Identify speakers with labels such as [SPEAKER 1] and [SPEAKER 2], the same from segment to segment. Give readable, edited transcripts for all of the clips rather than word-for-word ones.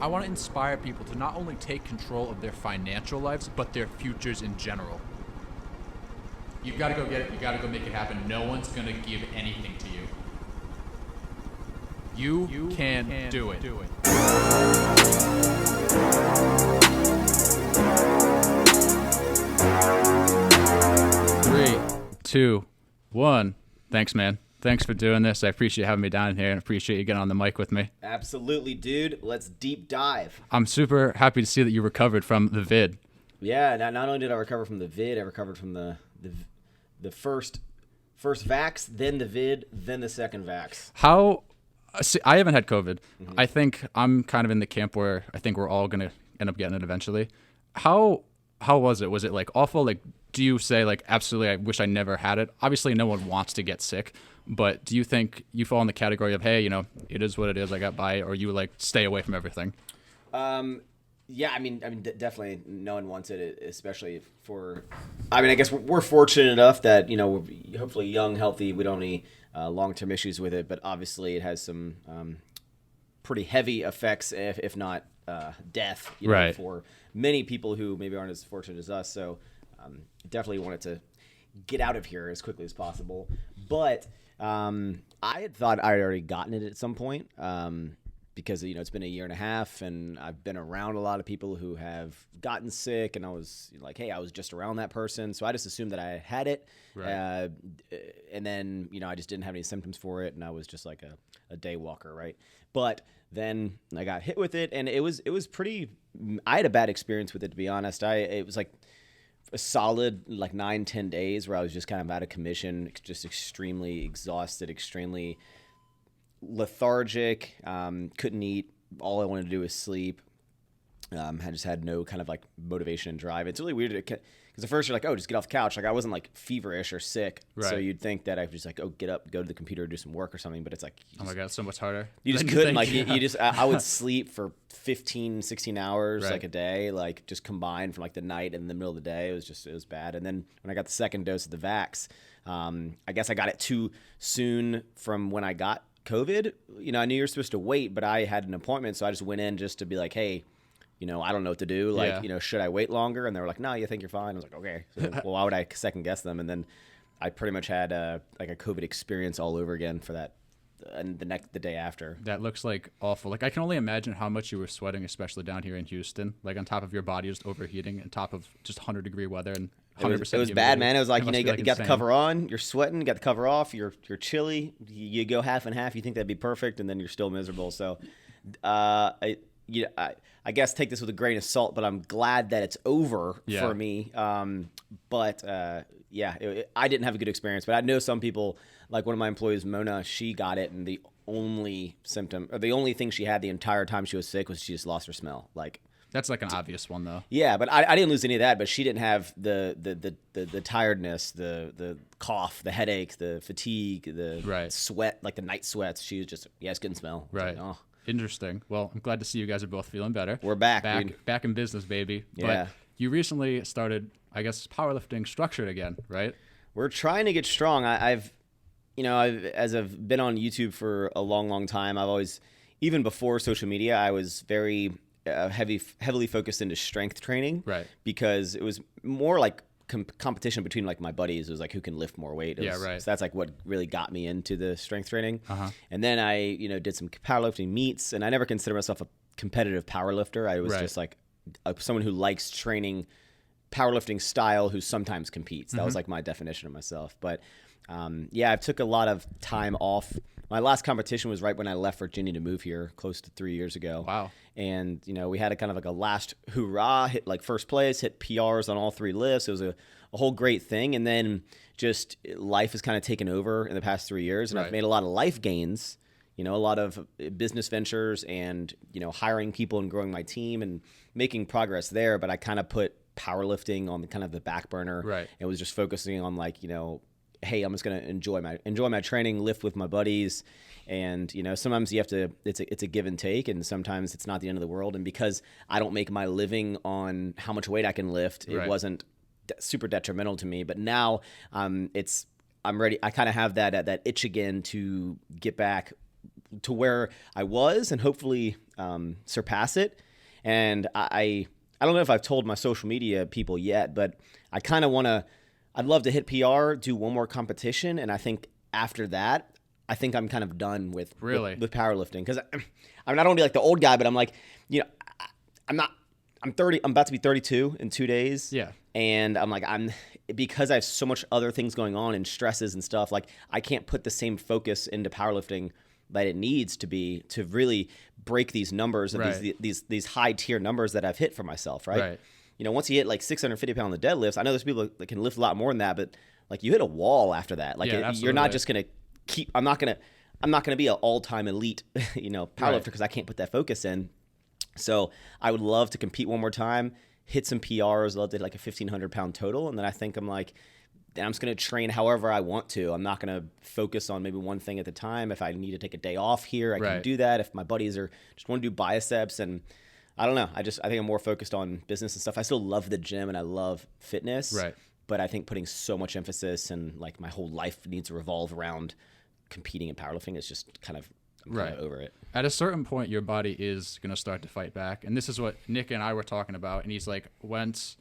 [SPEAKER 1] I want to inspire people to not only take control of their financial lives, but their futures in general. You've got to go get it. You got to go make it happen. No one's going to give anything to you. You can do it. 3, 2, 1. Thanks, man. Thanks for doing this. I appreciate having me down here and appreciate you getting on the mic with me.
[SPEAKER 2] Absolutely, dude. Let's deep dive.
[SPEAKER 1] I'm super happy to see that you recovered from the vid.
[SPEAKER 2] Yeah, not only did I recover from the vid, I recovered from the first vax, then the vid, then the second vax.
[SPEAKER 1] See, I haven't had COVID. Mm-hmm. I think I'm kind of in the camp where I think we're all going to end up getting it eventually. How was it? Was it like awful? Like, do you say like, absolutely, I wish I never had it? Obviously, no one wants to get sick, but do you think you fall in the category of, hey, you know, it is what it is, I got by it, or you like stay away from everything?
[SPEAKER 2] Yeah, I mean, definitely no one wants it, especially for, I mean, I guess we're fortunate enough that, you know, we're hopefully young, healthy, we don't have any long-term issues with it, but obviously it has some pretty heavy effects, if not death, you know,
[SPEAKER 1] right,
[SPEAKER 2] for many people who maybe aren't as fortunate as us. So definitely wanted to get out of here as quickly as possible. But I had thought I had already gotten it at some point because, you know, it's been a year and a half and I've been around a lot of people who have gotten sick, and I was like, hey, I was just around that person. So I just assumed that I had it. Right. And then, you know, I just didn't have any symptoms for it, and I was just like a day walker, right? But then I got hit with it, and it was pretty. I had a bad experience with it, to be honest. It was like a solid like 9-10 days where I was just kind of out of commission, just extremely exhausted, extremely lethargic. Couldn't eat. All I wanted to do was sleep. I just had no kind of like motivation and drive. It's really weird because at first you're like, oh, just get off the couch. Like I wasn't like feverish or sick. Right. So you'd think that I was just like, oh, get up, go to the computer, do some work or something. But it's like,
[SPEAKER 1] oh my God, it's so much harder.
[SPEAKER 2] You just couldn't like, you just, I would sleep for 15, 16 hours, right, like a day, like just combined from like the night and the middle of the day. It was bad. And then when I got the second dose of the vax, I guess I got it too soon from when I got COVID. You know, I knew you were supposed to wait, but I had an appointment. So I just went in just to be like, hey, you know, I don't know what to do. Like, yeah, you know, should I wait longer? And they were like, no, you think you're fine. I was like, okay. So, well, why would I second guess them? And then I pretty much had like a COVID experience all over again for that, and the day after.
[SPEAKER 1] That looks like awful. Like I can only imagine how much you were sweating, especially down here in Houston. Like on top of your body just overheating, on top of just 100-degree weather and 100%.
[SPEAKER 2] It was bad, man. It was like, you know, you got the cover on, you're sweating, you got the cover off, you're chilly. You go half and half. You think that'd be perfect, and then you're still miserable. So, I guess take this with a grain of salt, but I'm glad that it's over for me. I didn't have a good experience, but I know some people, like one of my employees, Mona, she got it, and the only symptom, or the only thing she had the entire time she was sick was she just lost her smell. Like
[SPEAKER 1] that's like an obvious one, though.
[SPEAKER 2] Yeah, but I didn't lose any of that. But she didn't have the tiredness, the cough, the headache, the fatigue, the sweat, like the night sweats. She was just it's couldn't smell.
[SPEAKER 1] Right. Like, oh. Interesting. Well, I'm glad to see you guys are both feeling better.
[SPEAKER 2] We're back.
[SPEAKER 1] Back in business, baby.
[SPEAKER 2] Yeah.
[SPEAKER 1] But you recently started, I guess, powerlifting structured again, right?
[SPEAKER 2] We're trying to get strong. I've been on YouTube for a long, long time, I've always, even before social media, I was very heavily focused into strength training. Right. Because it was more like competition between like my buddies. It was like who can lift more weight. So that's like what really got me into the strength training. Uh-huh. And then I, you know, did some powerlifting meets, and I never considered myself a competitive powerlifter. I was just like someone who likes training powerlifting style who sometimes competes. That was like my definition of myself. But I took a lot of time off. My last competition was right when I left Virginia to move here close to 3 years ago. Wow. And, you know, we had a kind of like a last hoorah, hit like first place, hit PRs on all 3 lifts. It was a whole great thing. And then just life has kind of taken over in the past 3 years. And I've made a lot of life gains, you know, a lot of business ventures and, you know, hiring people and growing my team and making progress there. But I kind of put powerlifting on the kind of the back burner. Right. And was just focusing on like, you know, hey, I'm just going to enjoy my training, lift with my buddies. And, you know, sometimes you have to, it's a give and take, and sometimes it's not the end of the world. And because I don't make my living on how much weight I can lift, it wasn't super detrimental to me. But now I'm ready. I kind of have that itch again to get back to where I was and hopefully surpass it. And I don't know if I've told my social media people yet, but I kind of want to, I'd love to hit PR, do one more competition. And I think after that, I think I'm kind of done with powerlifting. Because I mean, I don't want to be like the old guy, but I'm like, you know, I'm 30, I'm about to be 32 in 2 days.
[SPEAKER 1] Yeah.
[SPEAKER 2] And I'm like, because I have so much other things going on and stresses and stuff, like I can't put the same focus into powerlifting that it needs to be to really break these numbers of these high tier numbers that I've hit for myself. Right. You know, once you hit like 650 pound the deadlifts, I know there's people that can lift a lot more than that, but like you hit a wall after that. Like you're not just going to keep, I'm not going to be an all-time elite, you know, powerlifter because I can't put that focus in. So I would love to compete one more time, hit some PRs, love to hit like a 1,500 pound total. And then I think I'm like, then I'm just going to train however I want to. I'm not going to focus on maybe one thing at the time. If I need to take a day off here, I can do that. If my buddies are just want to do biceps, and I don't know. I think I'm more focused on business and stuff. I still love the gym and I love fitness.
[SPEAKER 1] Right.
[SPEAKER 2] But I think putting so much emphasis and like my whole life needs to revolve around competing in powerlifting is just kind of, I'm kind of over it.
[SPEAKER 1] At a certain point, your body is going to start to fight back. And this is what Nick and I were talking about. And he's like, once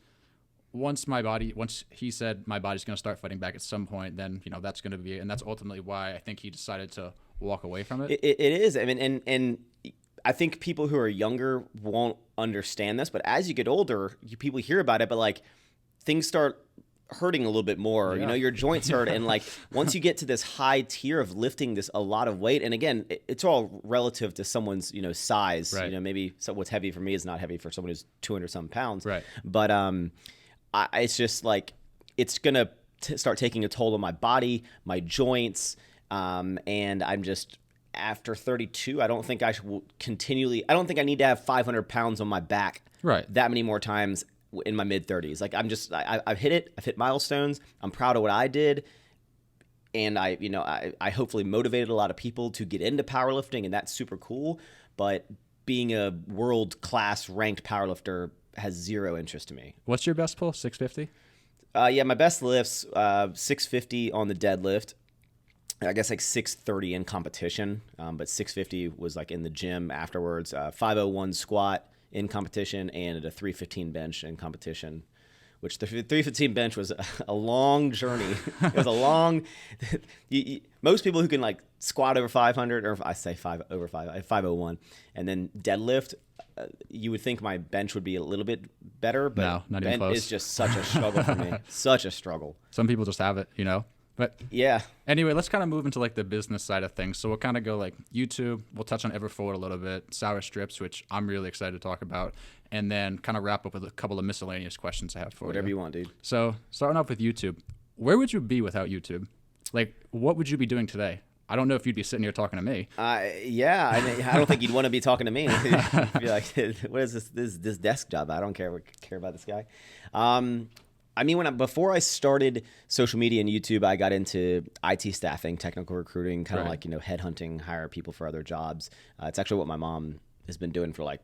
[SPEAKER 1] he said my body's going to start fighting back at some point, then, you know, that's going to be it. And that's ultimately why I think he decided to walk away from it.
[SPEAKER 2] It is. I mean, and I think people who are younger won't understand this, but as you get older, people hear about it, but like things start hurting a little bit more. You know, your joints hurt. And like once you get to this high tier of lifting a lot of weight, and again, it's all relative to someone's, you know, size. You know, maybe what's heavy for me is not heavy for someone who's 200 some pounds. But it's just like it's gonna start taking a toll on my body, my joints, and I'm just after 32. I don't think I should continually. I don't think I need to have 500 pounds on my back that many more times in my mid 30s. Like I've hit it. I've hit milestones. I'm proud of what I did. And I hopefully motivated a lot of people to get into powerlifting, and that's super cool. But being a world-class ranked powerlifter has zero interest to me.
[SPEAKER 1] What's your best pull? 650?
[SPEAKER 2] Yeah, my best lifts, 650 on the deadlift. I guess like 630 in competition, but 650 was like in the gym afterwards. 501 squat in competition, and a 315 bench in competition, which the 315 bench was a long journey. It was a long, most people who can like squat over 500, or I say 501, and then deadlift, you would think my bench would be a little bit better, but
[SPEAKER 1] no, not even close.
[SPEAKER 2] It's just such a struggle for me. Such a struggle.
[SPEAKER 1] Some people just have it, you know? But
[SPEAKER 2] yeah.
[SPEAKER 1] Anyway, let's kind of move into like the business side of things. So we'll kind of go like YouTube. We'll touch on Everforward a little bit, Sour Strips, which I'm really excited to talk about, and then kind of wrap up with a couple of miscellaneous questions I have for you.
[SPEAKER 2] Whatever you want, dude.
[SPEAKER 1] So starting off with YouTube, where would you be without YouTube? Like, what would you be doing today? I don't know if you'd be sitting here talking to me.
[SPEAKER 2] Yeah, I don't think you'd want to be talking to me. You'd be like, what is this desk job? I don't care about this guy. I mean, before I started social media and YouTube, I got into IT staffing, technical recruiting, kind of like, you know, headhunting, hire people for other jobs. It's actually what my mom has been doing for like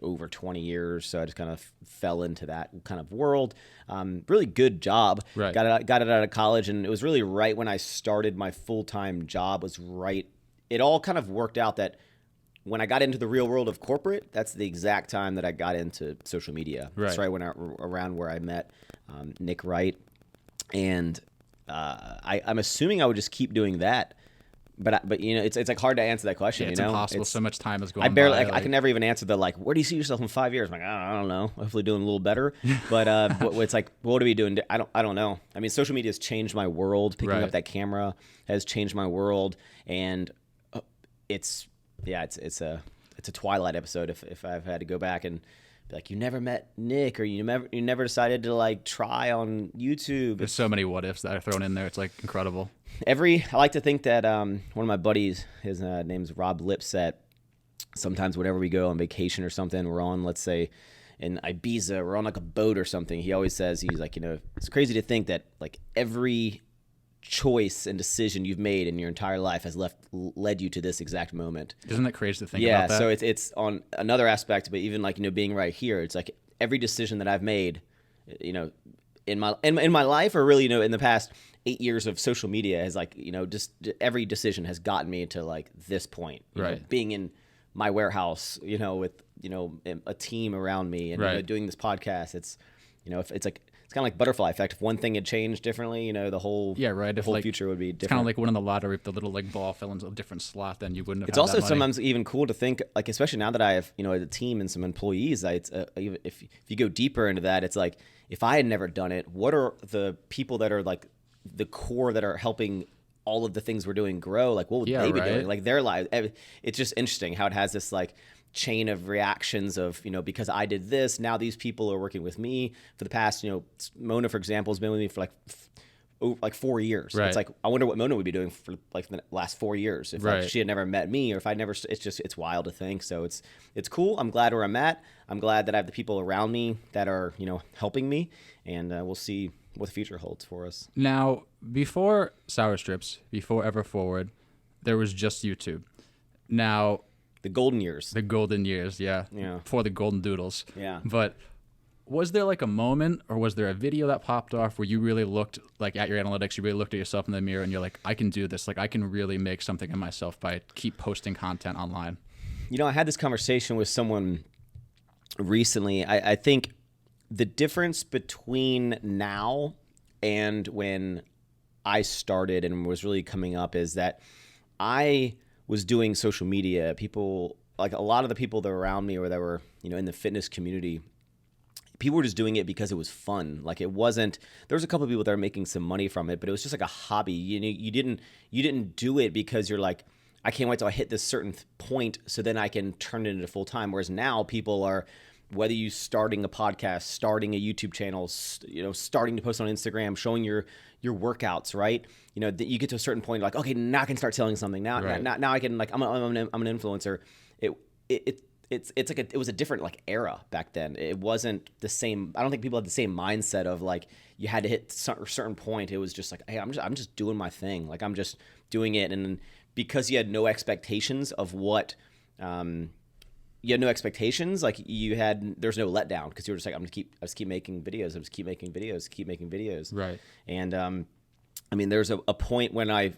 [SPEAKER 2] over 20 years. So I just kind of fell into that kind of world. Really good job. Got it out of college, and it was really right when I started my full-time job was right. It all kind of worked out that when I got into the real world of corporate, that's the exact time that I got into social media. That's right around where I met Nick Wright. And I'm assuming I would just keep doing that. But you know, it's like hard to answer that question.
[SPEAKER 1] Yeah, it's impossible. So much time is going
[SPEAKER 2] I barely,
[SPEAKER 1] by.
[SPEAKER 2] I can never even answer the like, where do you see yourself in 5 years? I'm like, I don't know. Hopefully doing a little better. But it's like, what are we doing? I don't know. I mean, social media has changed my world. Picking up that camera has changed my world. And it's a Twilight episode if I've had to go back and be like, you never met Nick, or you never decided to like try on YouTube.
[SPEAKER 1] There's so many what ifs that are thrown in there. It's like incredible. I like to think that one of my buddies, his name's Rob Lipset. Sometimes whenever we go on vacation or something, we're on, let's say in Ibiza, we're on like a boat or something. He always says, he's like, you know, it's crazy to think that like every choice and decision you've made in your entire life has led you to this exact moment. Isn't that crazy to think about that?
[SPEAKER 2] Yeah, so it's on another aspect, but even like, you know, being right here, it's like every decision that I've made, you know, in my life, or really, in the past 8 years of social media, has like, just every decision has gotten me to like this point, being in my warehouse, with, a team around me, and doing this podcast. It's, it's like, it's kind of like butterfly effect. If one thing had changed differently, the whole future would be different.
[SPEAKER 1] It's kind of like winning the lottery. If the little like ball fell into a different slot, then you wouldn't have.
[SPEAKER 2] It's also sometimes even cool to think, like, especially now that I have a team and some employees. If you go deeper into that, it's like, if I had never done it, what are the people that are like the core that are helping all of the things we're doing grow? Like, what would they be doing? Like their lives. It's just interesting how it has this like chain of reactions of, because I did this, now these people are working with me for the past, Mona, for example, has been with me for like 4 years. Right. It's like, I wonder what Mona would be doing for like the last 4 years if like, she had never met me, or if I'd never, it's wild to think. So it's cool. I'm glad where I'm at. I'm glad that I have the people around me that are, helping me, and we'll see what the future holds for us.
[SPEAKER 1] Now, before Sour Strips, before Ever Forward, there was just YouTube. Now,
[SPEAKER 2] the golden years.
[SPEAKER 1] The golden years, yeah. Before the golden doodles.
[SPEAKER 2] Yeah.
[SPEAKER 1] But was there like a moment, or was there a video that popped off where you really looked like at your analytics, you really looked at yourself in the mirror and you're like, I can do this. Like, I can really make something of myself by keep posting content online?
[SPEAKER 2] I had this conversation with someone recently. I think the difference between now and when I started and was really coming up is that I was doing social media. People, like a lot of the people that were around me or that were, in the fitness community, people were just doing it because it was fun. Like, it wasn't, there was a couple of people that were making some money from it, but it was just like a hobby. You didn't do it because you're like, I can't wait till I hit this certain point so then I can turn it into full time. Whereas now people are, whether you starting a podcast, starting a YouTube channel, starting to post on Instagram, showing your workouts, right? You get to a certain point, like, okay, now I can start selling something. Now I can, like, I'm an influencer. It's like it was a different like era back then. It wasn't the same. I don't think people had the same mindset of like you had to hit a certain point. It was just like, hey, I'm just doing my thing. Like, I'm just doing it, and because you had no expectations of what. You had no expectations, like there's no letdown, because you were just like, I just keep making videos. I just keep making videos.
[SPEAKER 1] Right.
[SPEAKER 2] And there's a point when I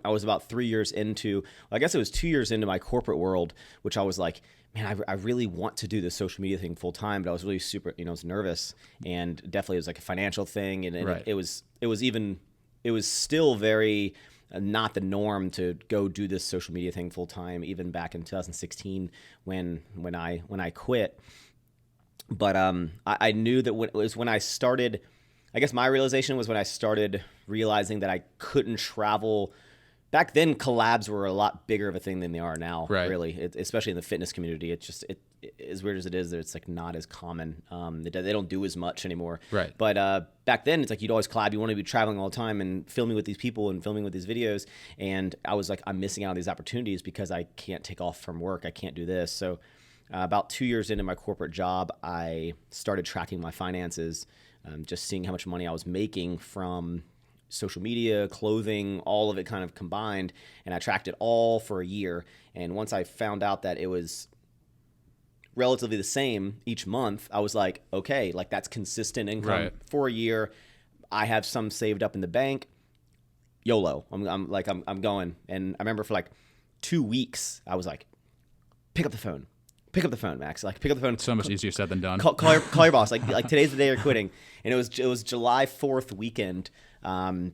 [SPEAKER 2] was about 3 years into, I guess it was 2 years into my corporate world, which I was like, man, I really want to do this social media thing full time, but I was really super, I was nervous, and definitely it was like a financial thing, and it was still very not the norm to go do this social media thing full time, even back in 2016 when I quit. But I knew that it was when I started. I guess my realization was when I started realizing that I couldn't travel. Back then, collabs were a lot bigger of a thing than they are now. Right. Really, especially in the fitness community. It's just as weird as it is, it's like not as common. They don't do as much anymore.
[SPEAKER 1] Right.
[SPEAKER 2] But back then, it's like you'd always collab. You want to be traveling all the time and filming with these people and filming with these videos. And I was like, I'm missing out on these opportunities because I can't take off from work. I can't do this. So about 2 years into my corporate job, I started tracking my finances, just seeing how much money I was making from social media, clothing, all of it kind of combined. And I tracked it all for a year. And once I found out that it was relatively the same each month, I was like, okay, like that's consistent income for a year. I have some saved up in the bank. YOLO. I'm going. And I remember for like 2 weeks, I was like, pick up the phone, Max. Like, pick up the phone.
[SPEAKER 1] So much easier said than done.
[SPEAKER 2] Call your boss. Like today's the day you're quitting. And it was July 4th weekend in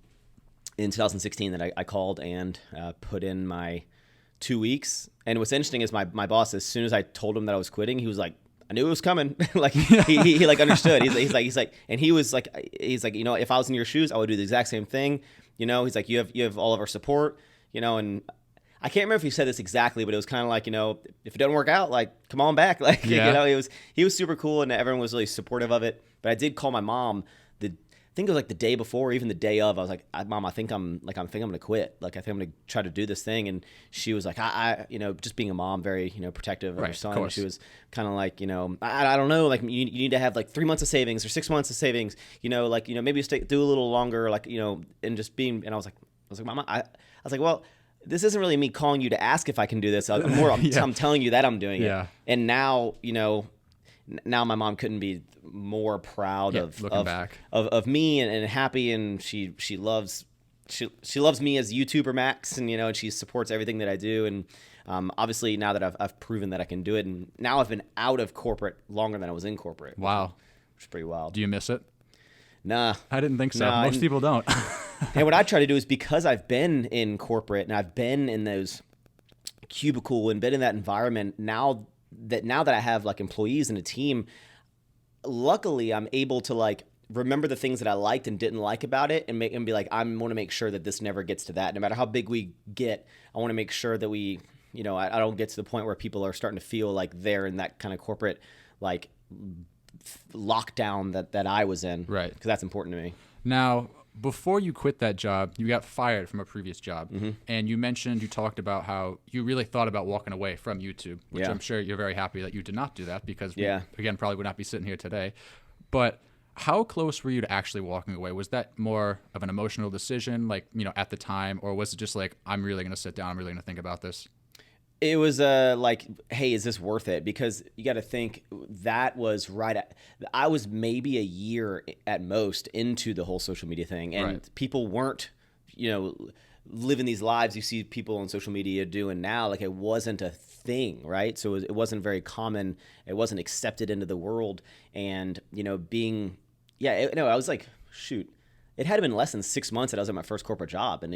[SPEAKER 2] 2016 that I called and put in my 2 weeks. And what's interesting is my boss, as soon as I told him that I was quitting, he was like, I knew it was coming. Like he like understood. He's like, and he was like, if I was in your shoes, I would do the exact same thing. He's like, you have all of our support, and I can't remember if he said this exactly, but it was kind of like, if it doesn't work out, like, come on back. Like, he was super cool, and everyone was really supportive of it. But I did call my mom I think it was like the day before, or even the day of. I was like, Mom, I think I'm going to quit. Like, I think I'm going to try to do this thing. And she was like, I just being a mom, very, protective of her son. She was kind of like, I don't know, like, you need to have like 3 months of savings or 6 months of savings, maybe do a little longer, like, and just being, and I was like, Mama, I was like, well, this isn't really me calling you to ask if I can do this. I'm telling you that I'm doing it. And now, now my mom couldn't be more proud
[SPEAKER 1] looking back
[SPEAKER 2] of me and happy, and she loves me as YouTuber Maxx, and and she supports everything that I do, and obviously now that I've proven that I can do it, and now I've been out of corporate longer than I was in corporate.
[SPEAKER 1] Wow,
[SPEAKER 2] which is pretty wild.
[SPEAKER 1] Do you miss it?
[SPEAKER 2] Nah,
[SPEAKER 1] I didn't think so.
[SPEAKER 2] Nah,
[SPEAKER 1] Most people don't.
[SPEAKER 2] And what I try to do is, because I've been in corporate and I've been in those cubicle and been in that environment, now that I have like employees and a team, luckily I'm able to like remember the things that I liked and didn't like about it, and be like, I want to make sure that this never gets to that. No matter how big we get, I want to make sure that we, I don't get to the point where people are starting to feel like they're in that kind of corporate like lockdown that I was in.
[SPEAKER 1] Right.
[SPEAKER 2] Because that's important to me.
[SPEAKER 1] Now, before you quit that job, you got fired from a previous job.
[SPEAKER 2] Mm-hmm.
[SPEAKER 1] And you talked about how you really thought about walking away from YouTube, which I'm sure you're very happy that you did not do that, because we, again, probably would not be sitting here today. But how close were you to actually walking away? Was that more of an emotional decision, like, at the time, or was it just like, I'm really going to sit down, I'm really going to think about this?
[SPEAKER 2] It was like, hey, is this worth it? Because you got to think that was I was maybe a year at most into the whole social media thing, and people weren't, living these lives you see people on social media doing now. Like, it wasn't a thing, right? So it wasn't very common. It wasn't accepted into the world, and I was like, shoot, it had been less than 6 months that I was at my first corporate job, and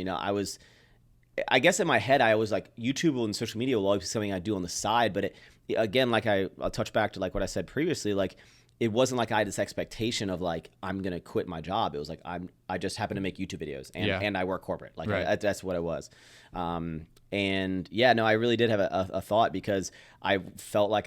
[SPEAKER 2] I guess in my head, I was like, YouTube and social media will always be something I do on the side. But again, like I'll touch back to like what I said previously, like it wasn't like I had this expectation of like, I'm going to quit my job. It was like, I just happen to make YouTube videos and I work corporate. Like that's what it was. I really did have a thought, because I felt like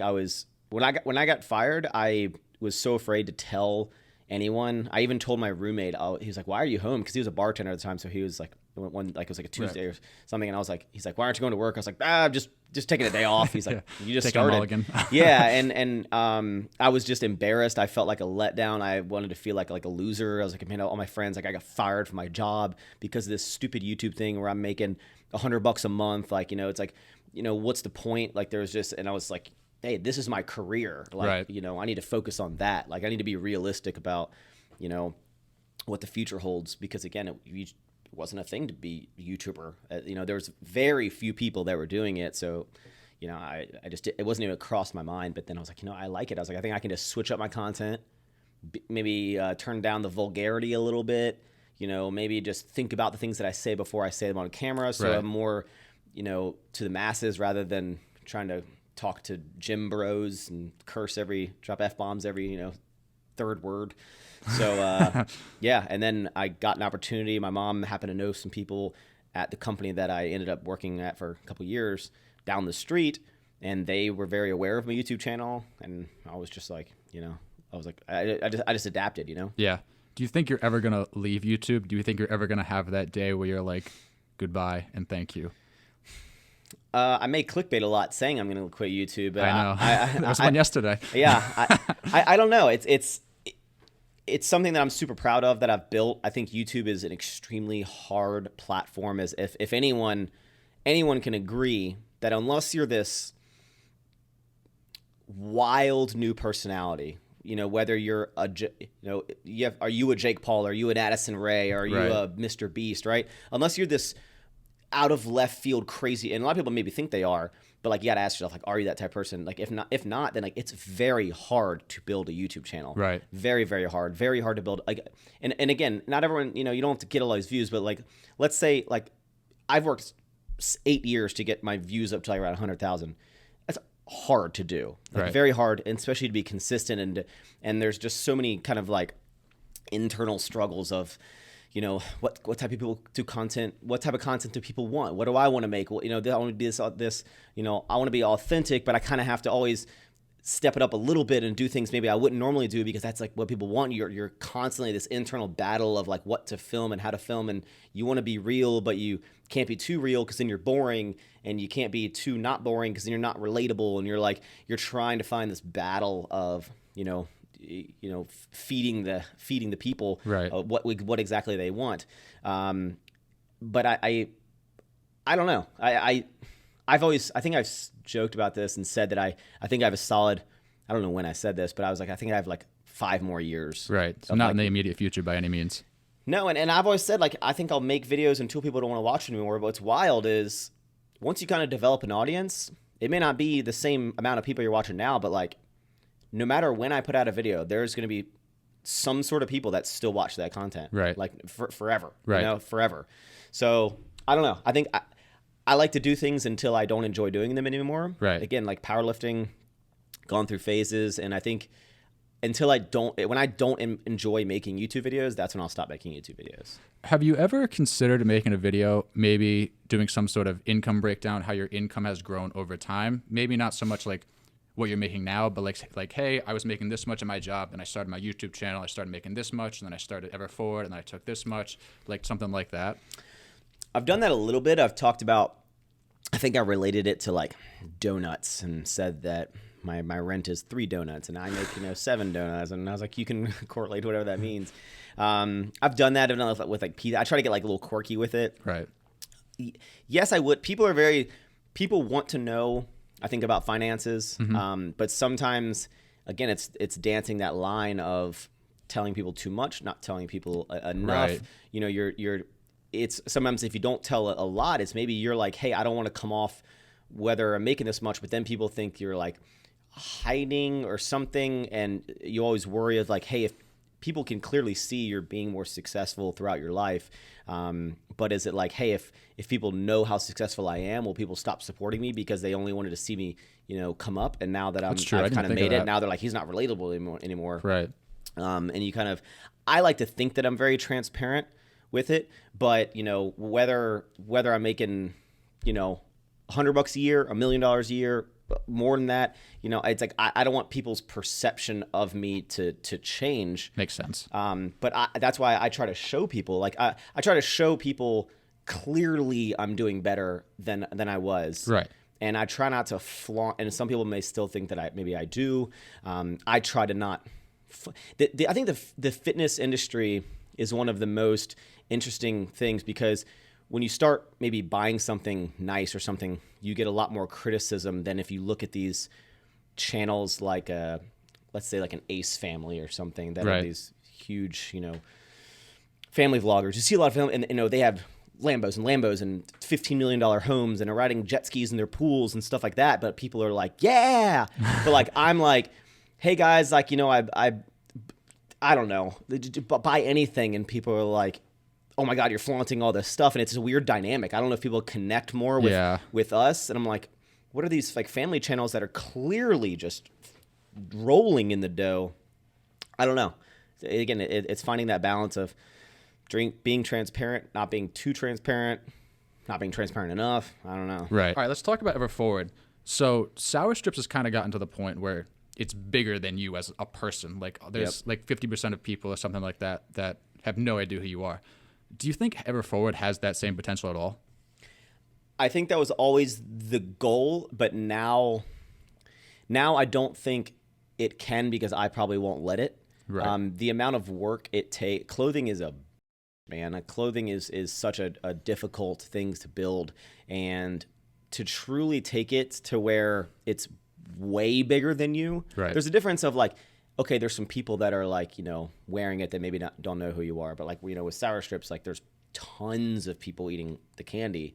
[SPEAKER 2] when I got fired, I was so afraid to tell anyone. I even told my roommate, he was like, why are you home? Because he was a bartender at the time. So he was like, it was like a Tuesday or something, and I was like, he's like, why aren't you going to work? I was like, I'm just taking a day off. He's like, you just started. Yeah, and I was just embarrassed. I felt like a letdown. I wanted to feel like a loser. I was like, man, all my friends, like, I got fired from my job because of this stupid YouTube thing where I'm making $100 a month. Like, it's like, what's the point? Like, there was just, and I was like, hey, this is my career. Like, I need to focus on that. Like, I need to be realistic about, what the future holds, because again, it wasn't a thing to be a YouTuber. There was very few people that were doing it. So, it wasn't even across my mind. But then I was like, I like it. I was like, I think I can just switch up my content, maybe turn down the vulgarity a little bit, maybe just think about the things that I say before I say them on camera. So I'm more, to the masses, rather than trying to talk to gym bros and drop F-bombs every, third word. So, and then I got an opportunity. My mom happened to know some people at the company that I ended up working at for a couple of years down the street, and they were very aware of my YouTube channel, and I was just like, I just adapted,
[SPEAKER 1] Yeah. Do you think you're ever going to leave YouTube? Do you think you're ever going to have that day where you're like, goodbye and thank you?
[SPEAKER 2] I made clickbait a lot saying I'm going to quit YouTube. But
[SPEAKER 1] I know. There was one yesterday.
[SPEAKER 2] Yeah. I don't know. It's something that I'm super proud of that I've built. I think YouTube is an extremely hard platform. As if anyone can agree that unless you're this wild new personality, whether you're are you a Jake Paul? Are you an Addison Rae? Are you a Mr. Beast? Right? Unless you're this out of left field crazy, and a lot of people maybe think they are, but like, you got to ask yourself, like, are you that type of person? Like, if not, then like, it's very hard to build a YouTube channel.
[SPEAKER 1] Right.
[SPEAKER 2] Very, very hard to build. Like, and again, not everyone, you don't have to get all those views, but like, let's say like I've worked 8 years to get my views up to like around 100,000. That's hard to do. Like, very hard, and especially to be consistent. And there's just so many kind of like internal struggles of, what type of people do content? What type of content do people want? What do I want to make? Well, I want to be this. I want to be authentic, but I kind of have to always step it up a little bit and do things maybe I wouldn't normally do, because that's like what people want. You're constantly this internal battle of like what to film and how to film, and you want to be real, but you can't be too real because then you're boring, and you can't be too not boring because then you're not relatable, and you're trying to find this battle of feeding the people what exactly they want. But I don't know. I think I've joked about this and said that I think I have a solid I don't know when I said this, but I was like, I think I have like 5 more years.
[SPEAKER 1] Right. So not in the immediate future by any means.
[SPEAKER 2] No, and I've always said, like, I think I'll make videos until people don't want to watch them anymore. But what's wild is once you kind of develop an audience, it may not be the same amount of people you're watching now, but like no matter when I put out a video, there's going to be some sort of people that still watch that content.
[SPEAKER 1] Right.
[SPEAKER 2] Like forever.
[SPEAKER 1] Right.
[SPEAKER 2] You know, forever. So I don't know. I think I like to do things until I don't enjoy doing them anymore.
[SPEAKER 1] Right.
[SPEAKER 2] Again, like powerlifting, gone through phases. And I think when I don't enjoy making YouTube videos, that's when I'll stop making YouTube videos.
[SPEAKER 1] Have you ever considered making a video, maybe doing some sort of income breakdown, how your income has grown over time? Maybe not so much like what you're making now, but like, hey, I was making this much in my job, and I started my YouTube channel, I started making this much, and then I started Everforward, and then I took this much, like something like that.
[SPEAKER 2] I've done that a little bit. I've talked about, I think I related it to like donuts and said that my rent is 3 donuts and I make 7 donuts, and I was like, you can correlate whatever that means. I've done that with like pizza. I try to get like a little quirky with it.
[SPEAKER 1] Right.
[SPEAKER 2] Yes, I would. People want to know, I think, about finances. But sometimes, again, it's dancing that line of telling people too much, not telling people enough.
[SPEAKER 1] Right.
[SPEAKER 2] It's sometimes if you don't tell a lot, it's maybe you're like, hey, I don't want to come off whether I'm making this much, but then people think you're like hiding or something, and you always worry of like, hey, if people can clearly see you're being more successful throughout your life, but is it like, hey, if people know how successful I am, will people stop supporting me because they only wanted to see me, come up, and now that I've kind of made it, now they're like, he's not relatable anymore.
[SPEAKER 1] Right.
[SPEAKER 2] And you I like to think that I'm very transparent with it, but whether I'm making $100 a year, $1 million a year, more than that, it's like I don't want people's perception of me to change.
[SPEAKER 1] Makes sense.
[SPEAKER 2] But that's why I try to show people, like I try to show people clearly I'm doing better than I was.
[SPEAKER 1] Right.
[SPEAKER 2] And I try not to flaunt, and some people may still think that maybe I do. I try to not. I think the fitness industry is one of the most interesting things, because when you start maybe buying something nice or something, you get a lot more criticism than if you look at these channels like let's say like an Ace Family or something that are these huge, family vloggers. You see a lot of them, and they have Lambos and $15 million homes and are riding jet skis in their pools and stuff like that. But people are like, yeah. But like, I'm like, hey guys, like, I don't know, buy anything. And people are like, oh my God, you're flaunting all this stuff. And it's a weird dynamic. I don't know if people connect more with us. And I'm like, what are these like family channels that are clearly just rolling in the dough? I don't know. Again, it's finding that balance of being transparent, not being too transparent, not being transparent enough. I don't know.
[SPEAKER 1] Right. All right, let's talk about Everforward. So Sour Strips has kind of gotten to the point where it's bigger than you as a person. Like there's like 50% of people or something like that have no idea who you are. Do you think Everforward has that same potential at all?
[SPEAKER 2] I think that was always the goal, but now I don't think it can, because I probably won't let it.
[SPEAKER 1] Right.
[SPEAKER 2] The amount of work it takes, clothing is clothing is such a difficult thing to build, and to truly take it to where it's way bigger than you.
[SPEAKER 1] Right.
[SPEAKER 2] There's a difference of like, okay, there's some people that are like, wearing it that maybe don't know who you are. But like, with Sour Strips, like there's tons of people eating the candy,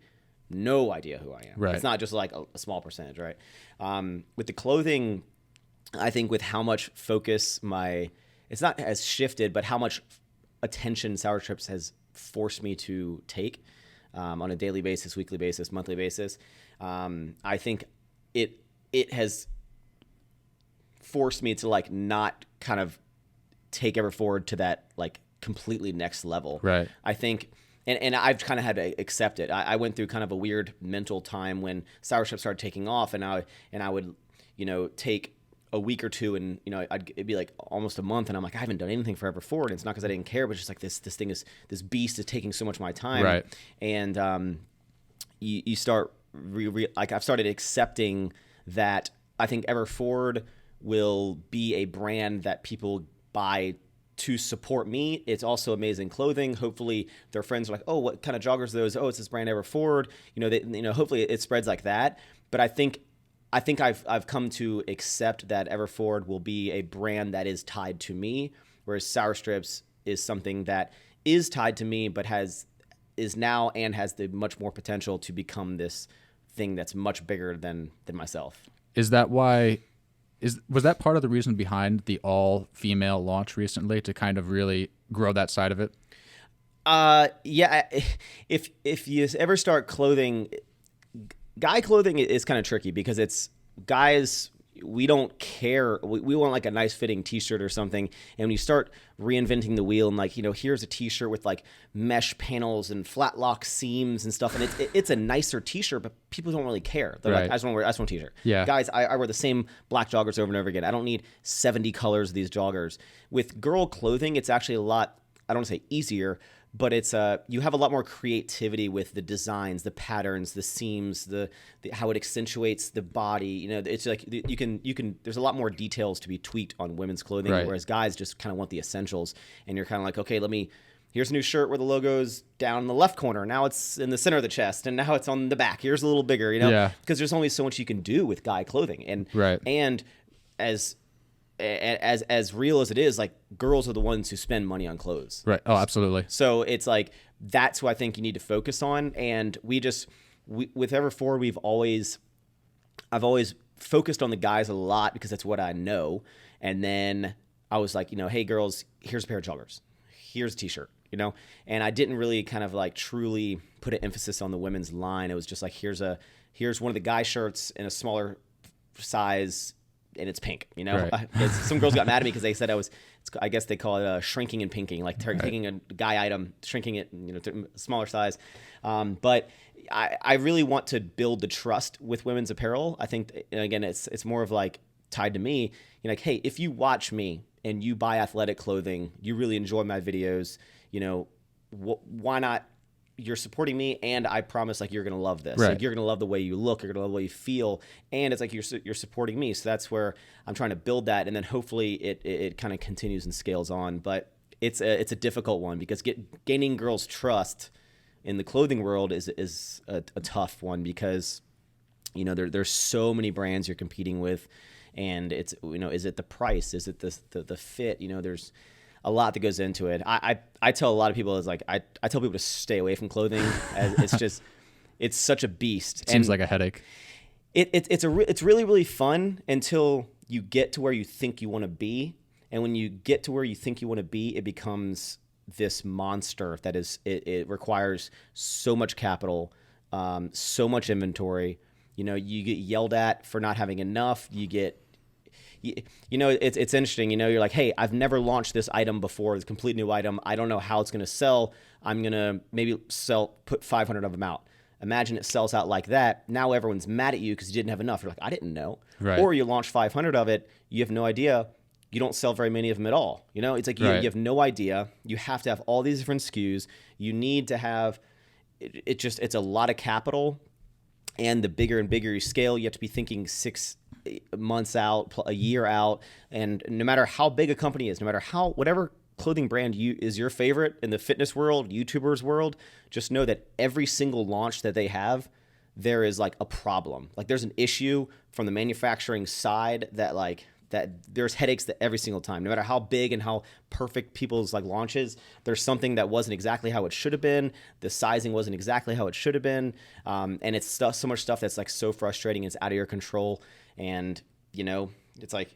[SPEAKER 2] no idea who I am.
[SPEAKER 1] Right.
[SPEAKER 2] It's not just like a small percentage, right? With the clothing, I think with how much focus it's not as shifted, but how much attention Sour Strips has forced me to take on a daily basis, weekly basis, monthly basis. I think it has forced me to like not kind of take Everforward to that like completely next level.
[SPEAKER 1] Right.
[SPEAKER 2] I think, and I've kind of had to accept it. I went through kind of a weird mental time when Sour Strips started taking off, and I would, take a week or two, and it'd be like almost a month, and I'm like, I haven't done anything for Everforward. And it's not because I didn't care, but it's just like this beast is taking so much of my time.
[SPEAKER 1] Right.
[SPEAKER 2] And you start like I've started accepting that I think Everforward will be a brand that people buy to support me. It's also amazing clothing. Hopefully their friends are like, oh, what kind of joggers are those? Oh, it's this brand Everforward. Hopefully it spreads like that. But I think I think I've come to accept that Everforward will be a brand that is tied to me, whereas Sour Strips is something that is tied to me, but is now and has the much more potential to become this thing that's much bigger than myself.
[SPEAKER 1] Is that why? Was that part of the reason behind the all-female launch recently, to kind of really grow that side of it?
[SPEAKER 2] Yeah. If you ever start clothing, guy clothing is kind of tricky because it's guys. We don't care. We want like a nice fitting t-shirt or something. And when you start reinventing the wheel and like, here's a t-shirt with like mesh panels and flat lock seams and stuff. And it's a nicer t-shirt, but people don't really care. They're like, I just want a t-shirt.
[SPEAKER 1] Yeah.
[SPEAKER 2] Guys, I wear the same black joggers over and over again. I don't need 70 colors of these joggers. With girl clothing, it's actually a lot, I don't want to say easier, but it's you have a lot more creativity with the designs, the patterns, the seams, the how it accentuates the body. It's like you can. There's a lot more details to be tweaked on women's clothing,
[SPEAKER 1] right.
[SPEAKER 2] Whereas guys just kind of want the essentials. And you're kind of like, okay, here's a new shirt where the logo's down in the left corner. Now it's in the center of the chest, and now it's on the back. Here's a little bigger,
[SPEAKER 1] Yeah.
[SPEAKER 2] Because there's only so much you can do with guy clothing, and
[SPEAKER 1] right.
[SPEAKER 2] And as real as it is, like girls are the ones who spend money on clothes.
[SPEAKER 1] Right. Oh, absolutely.
[SPEAKER 2] So it's like, that's who I think you need to focus on. And with Everforward, I've always focused on the guys a lot because that's what I know. And then I was like, hey girls, here's a pair of joggers. Here's a t-shirt, and I didn't really kind of like truly put an emphasis on the women's line. It was just like, here's one of the guy shirts in a smaller size, and it's pink,
[SPEAKER 1] Right.
[SPEAKER 2] Some girls got mad at me because they said I guess they call it shrinking and pinking, like taking a guy item, shrinking it, to a smaller size. But I really want to build the trust with women's apparel. I think, again, it's more of like tied to me. You're like, hey, if you watch me and you buy athletic clothing, you really enjoy my videos, why not? You're supporting me, and I promise, like, you're gonna love this.
[SPEAKER 1] Right.
[SPEAKER 2] Like, you're gonna love the way you look. You're gonna love the way you feel, and it's like you're supporting me. So that's where I'm trying to build that, and then hopefully it kind of continues and scales on. But it's a difficult one because gaining girls' trust in the clothing world is a tough one because there's so many brands you're competing with, and it's is it the price? Is it the fit? There's a lot that goes into it. I tell a lot of people, I tell people to stay away from clothing. It's such a beast.
[SPEAKER 1] Seems like a headache.
[SPEAKER 2] It's really, really fun until you get to where you think you want to be. And when you get to where you think you want to be, it becomes this monster that it requires so much capital, so much inventory. You get yelled at for not having enough. It's interesting. You're like, hey, I've never launched this item before. It's a complete new item. I don't know how it's going to sell. I'm going to maybe put 500 of them out. Imagine it sells out like that. Now everyone's mad at you because you didn't have enough. You're like, I didn't know.
[SPEAKER 1] Right.
[SPEAKER 2] Or you launch 500 of it. You have no idea. You don't sell very many of them at all. It's like you have no idea. You have to have all these different SKUs. You need to have it's a lot of capital. And the bigger and bigger you scale, you have to be thinking 6 months out, a year out. And no matter how big a company is, no matter whatever clothing brand is your favorite in the fitness world, YouTubers world, just know that every single launch that they have, there is like a problem. Like there's an issue from the manufacturing side that there's headaches that every single time, no matter how big and how perfect people's like launches, there's something that wasn't exactly how it should have been. The sizing wasn't exactly how it should have been. And it's so much stuff that's like so frustrating. It's out of your control. And it's like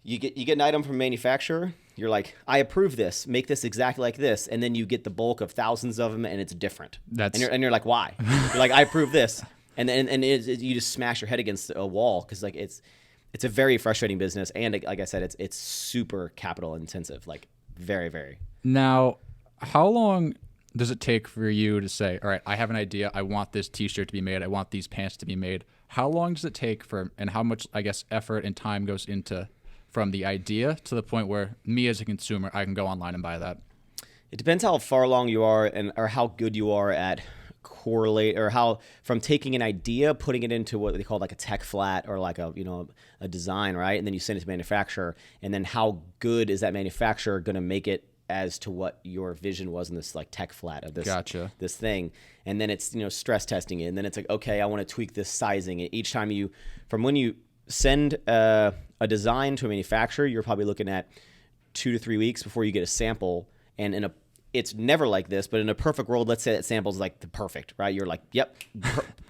[SPEAKER 2] you get an item from a manufacturer. You're like, I approve this, make this exactly like this. And then you get the bulk of thousands of them and it's different. And you're like, why? You're like, I approve this. And then you just smash your head against a wall. Cause like it's a very frustrating business. And like I said, it's super capital intensive, like very, very.
[SPEAKER 1] Now, how long does it take for you to say, all right, I have an idea. I want this t-shirt to be made. I want these pants to be made. How long does it take and how much, I guess, effort and time goes into from the idea to the point where me as a consumer, I can go online and buy that?
[SPEAKER 2] It depends how far along you are or how good you are at correlate, or how from taking an idea, putting it into what they call like a tech flat or like a design, right? And then you send it to manufacturer, and then how good is that manufacturer going to make it as to what your vision was in this like tech flat of this
[SPEAKER 1] Gotcha.
[SPEAKER 2] this thing. And then it's, stress testing it. And then it's like, okay, I want to tweak this sizing. Each time from when you send a design to a manufacturer, you're probably looking at 2 to 3 weeks before you get a sample. And it's never like this, but in a perfect world, let's say that sample is like the perfect, right? You're like, yep,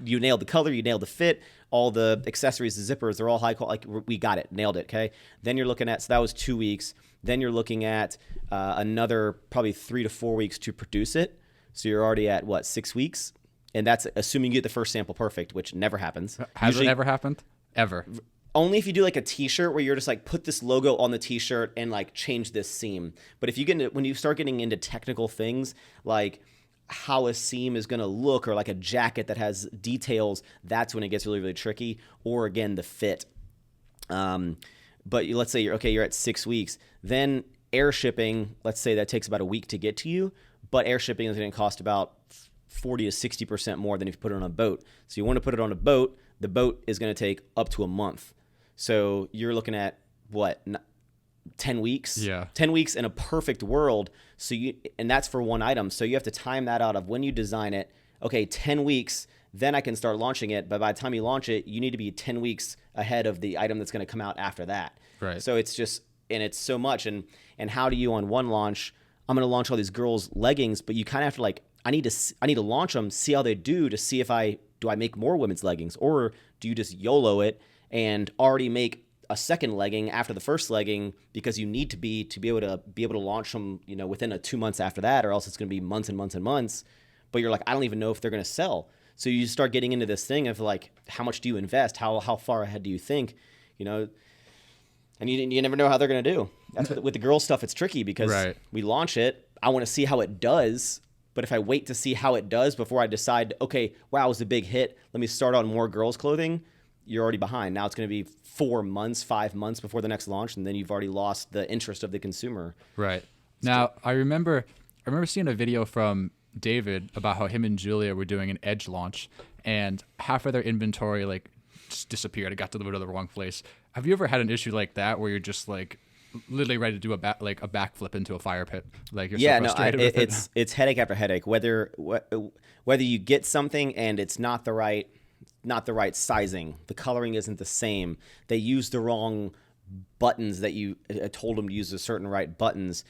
[SPEAKER 2] you nailed the color, you nailed the fit, all the accessories, the zippers, they're all high quality. Like, we got it, nailed it, okay? Then you're looking at, so that was 2 weeks. Then you're looking at another probably 3 to 4 weeks to produce it. So you're already at, 6 weeks? And that's assuming you get the first sample perfect, which never happens.
[SPEAKER 1] Has it ever happened? Ever?
[SPEAKER 2] Only if you do like a t-shirt where you're just like put this logo on the t-shirt and like change this seam. But if you when you start getting into technical things like how a seam is going to look, or like a jacket that has details, that's when it gets really, really tricky. Or again, the fit. But let's say you're at 6 weeks. Then air shipping, let's say that takes about a week to get to you, but air shipping is going to cost about 40 to 60% more than if you put it on a boat. So you want to put it on a boat, the boat is going to take up to a month. So you're looking at 10 weeks?
[SPEAKER 1] Yeah.
[SPEAKER 2] 10 weeks in a perfect world. And that's for one item. So you have to time that out of when you design it. Okay, 10 weeks, then I can start launching it. But by the time you launch it, you need to be 10 weeks ahead of the item that's going to come out after that.
[SPEAKER 1] Right.
[SPEAKER 2] So it's just, and it's so much. And how do you on one launch, I'm going to launch all these girls' leggings, but you kind of have to like, I need to launch them, see how they do, to see if do I make more women's leggings, or do you just YOLO it and already make a second legging after the first legging, because you need to be able to launch them, within 2 months after that, or else it's going to be months and months and months. But you're like, I don't even know if they're going to sell. So you start getting into this thing of like, how much do you invest? How far ahead do you think? And you never know how they're going to do. That's with the girl stuff. It's tricky because we launch it. I want to see how it does. But if I wait to see how it does before I decide, okay, wow, it was a big hit, let me start on more girls' clothing, you're already behind. Now it's going to be 4 months, 5 months before the next launch, and then you've already lost the interest of the consumer.
[SPEAKER 1] Right. Now, I remember seeing a video from David about how him and Julia were doing an Edge launch, and half of their inventory like just disappeared. It got delivered to the wrong place. Have you ever had an issue like that where you're just like literally ready to do a backflip into a fire pit? Like you're so frustrated with it.
[SPEAKER 2] It's headache after headache. Whether you get something and it's not the right sizing, the coloring isn't the same, they use the wrong buttons that you told them to use the certain right buttons.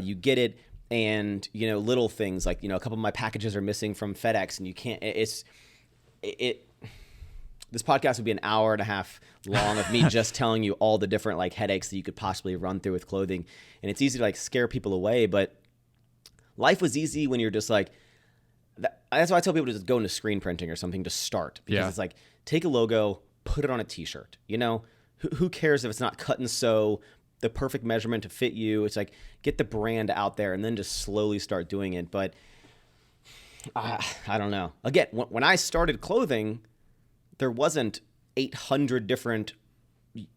[SPEAKER 2] You get it, and little things like a couple of my packages are missing from FedEx, and you can't. This podcast would be an hour and a half long of me just telling you all the different like headaches that you could possibly run through with clothing. And it's easy to like scare people away, but life was easy when you're just like, that's why I tell people to just go into screen printing or something to start, because it's like, take a logo, put it on a t-shirt, who cares if it's not cut and sew, the perfect measurement to fit you. It's like, get the brand out there and then just slowly start doing it. But I don't know. Again, when I started clothing, there wasn't 800 different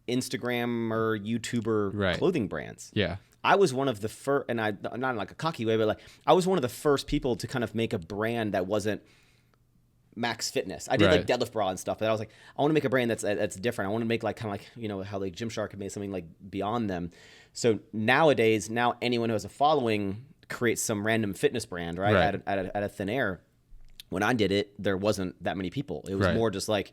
[SPEAKER 2] Instagram or YouTuber clothing brands.
[SPEAKER 1] Yeah.
[SPEAKER 2] I was one of the first, and not in like a cocky way, but like I was one of the first people to kind of make a brand that wasn't Max Fitness. I did like deadlift bra and stuff, but I was like, I want to make a brand that's different. I want to make like kind of like, how like Gymshark had made something like beyond them. So nowadays, anyone who has a following creates some random fitness brand, right? At a thin air. When I did it, there wasn't that many people. It was more just like,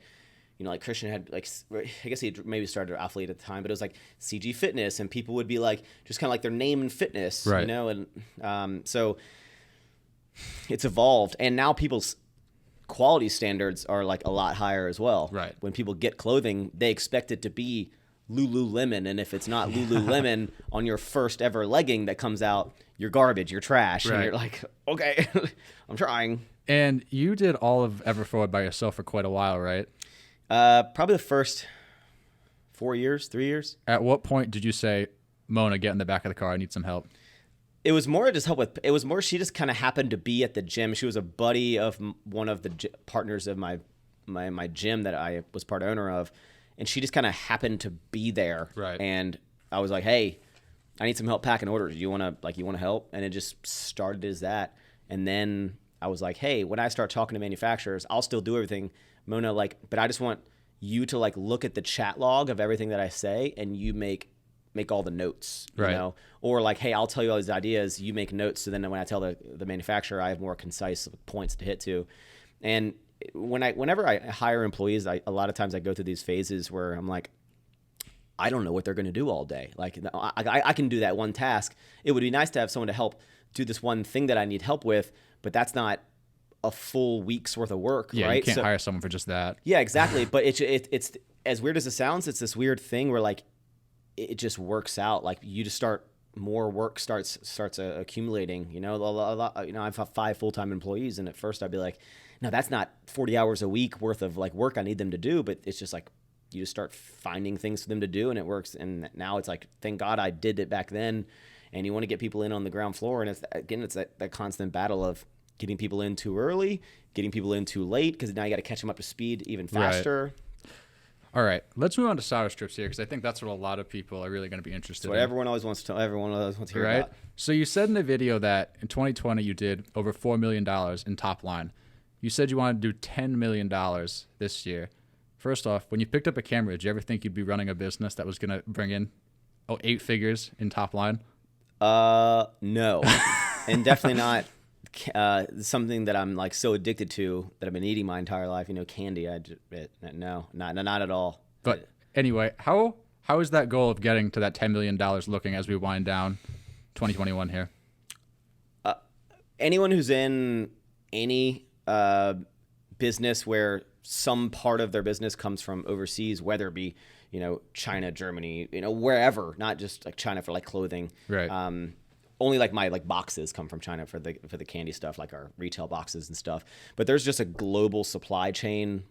[SPEAKER 2] like Christian had like, I guess he maybe started Athlete at the time, but it was like CG Fitness, and people would be like, just kind of like their name and fitness, and so it's evolved, and now people's quality standards are like a lot higher as well. Right. When people get clothing, they expect it to be Lululemon, and if it's not Lululemon on your first ever legging that comes out, you're garbage, you're trash, and you're like, okay, I'm trying.
[SPEAKER 1] And you did all of Everforward by yourself for quite a while, right?
[SPEAKER 2] Probably the first 3 years.
[SPEAKER 1] At what point did you say, Mona, get in the back of the car, I need some help?
[SPEAKER 2] It was more just help with, she just kind of happened to be at the gym. She was a buddy of one of the partners of my gym that I was part owner of. And she just kind of happened to be there. Right. And I was like, hey, I need some help packing orders. You want to help? And it just started as that. And then I was like, hey, when I start talking to manufacturers, I'll still do everything, Mona, but I just want you to look at the chat log of everything that I say, and you make make all the notes, you
[SPEAKER 1] Right.
[SPEAKER 2] know, or like, hey, I'll tell you all these ideas, you make notes. So then when I tell the manufacturer, I have more concise points to hit to. And whenever I hire employees, a lot of times I go through these phases where I'm like, I don't know what they're going to do all day. Like I can do that one task. It would be nice to have someone to help do this one thing that I need help with, but that's not a full week's worth of work,
[SPEAKER 1] Yeah,
[SPEAKER 2] right?
[SPEAKER 1] you can't hire someone for just that.
[SPEAKER 2] Yeah, exactly. But it's as weird as it sounds, it's this weird thing where like it just works out. Like you just more work starts accumulating. You know, a lot. You know, I've 5 full-time employees, and at first I'd be like, no, that's not 40 hours a week worth of like work I need them to do. But it's just like you just start finding things for them to do, and it works. And now it's like, thank God I did it back then. And you want to get people in on the ground floor, and it's that constant battle of getting people in too early, getting people in too late, because now you got to catch them up to speed even faster.
[SPEAKER 1] Right. All right, let's move on to sour strips here, because I think that's what a lot of people are really going to be interested in.
[SPEAKER 2] Everyone always wants to. Everyone always wants to hear about.
[SPEAKER 1] So you said in the video that in 2020 you did over $4 million in top line. You said you wanted to do $10 million this year. First off, when you picked up a camera, did you ever think you'd be running a business that was going to bring in 8 figures in top line?
[SPEAKER 2] No, and definitely not something that I'm like so addicted to that I've been eating my entire life. You know, candy. No, not at all.
[SPEAKER 1] But anyway, how is that goal of getting to that $10 million looking as we wind down 2021 here?
[SPEAKER 2] Anyone who's in any business where some part of their business comes from overseas, whether it be, you know, China, Germany, you know, wherever, not just like China for like clothing.
[SPEAKER 1] Right.
[SPEAKER 2] Only like my boxes come from China for the candy stuff, like our retail boxes and stuff. But there's just a global supply chain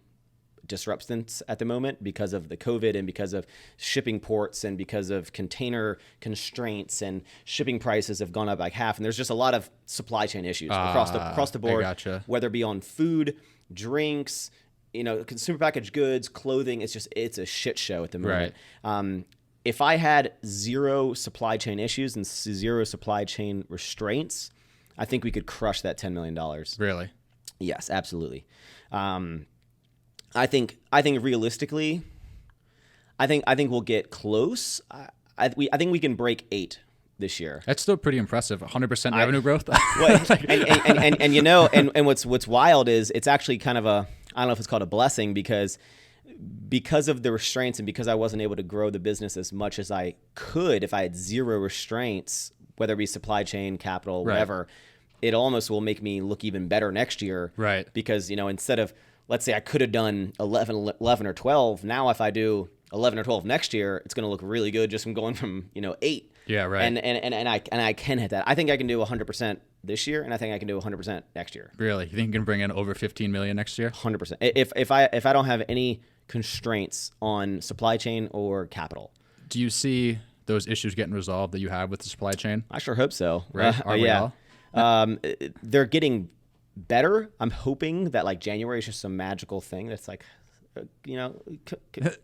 [SPEAKER 2] disruptions at the moment because of the COVID and because of shipping ports and because of container constraints, and shipping prices have gone up like half. And there's just a lot of supply chain issues across the board, whether it be on food, drinks, you know, consumer packaged goods, clothing. It's a shit show at the moment. Right. If I had zero supply chain issues and zero supply chain restraints, I think we could crush that $10 million.
[SPEAKER 1] Really?
[SPEAKER 2] Yes, absolutely. I think realistically, I think we'll get close. I think we can break 8 this year.
[SPEAKER 1] That's still pretty impressive. 100% revenue growth.
[SPEAKER 2] And you know, and what's wild is it's actually kind of I don't know if it's called a blessing, because of the restraints and because I wasn't able to grow the business as much as I could if I had zero restraints, whether it be supply chain, capital, whatever. It almost will make me look even better next year.
[SPEAKER 1] Right.
[SPEAKER 2] Because, you know, instead of, let's say I could have done 11 or 12. Now, if I do 11 or 12 next year, it's going to look really good just from going from, you know, 8.
[SPEAKER 1] Yeah, right.
[SPEAKER 2] And I can hit that. I think I can do 100% this year, and I think I can do 100% next year.
[SPEAKER 1] Really? You think you can bring in over 15 million next year?
[SPEAKER 2] 100%. If I don't have any constraints on supply chain or capital.
[SPEAKER 1] Do you see those issues getting resolved that you have with the supply chain?
[SPEAKER 2] I sure hope so.
[SPEAKER 1] Right? Are we all?
[SPEAKER 2] They're getting better. I'm hoping that like January is just some magical thing that's like, you know,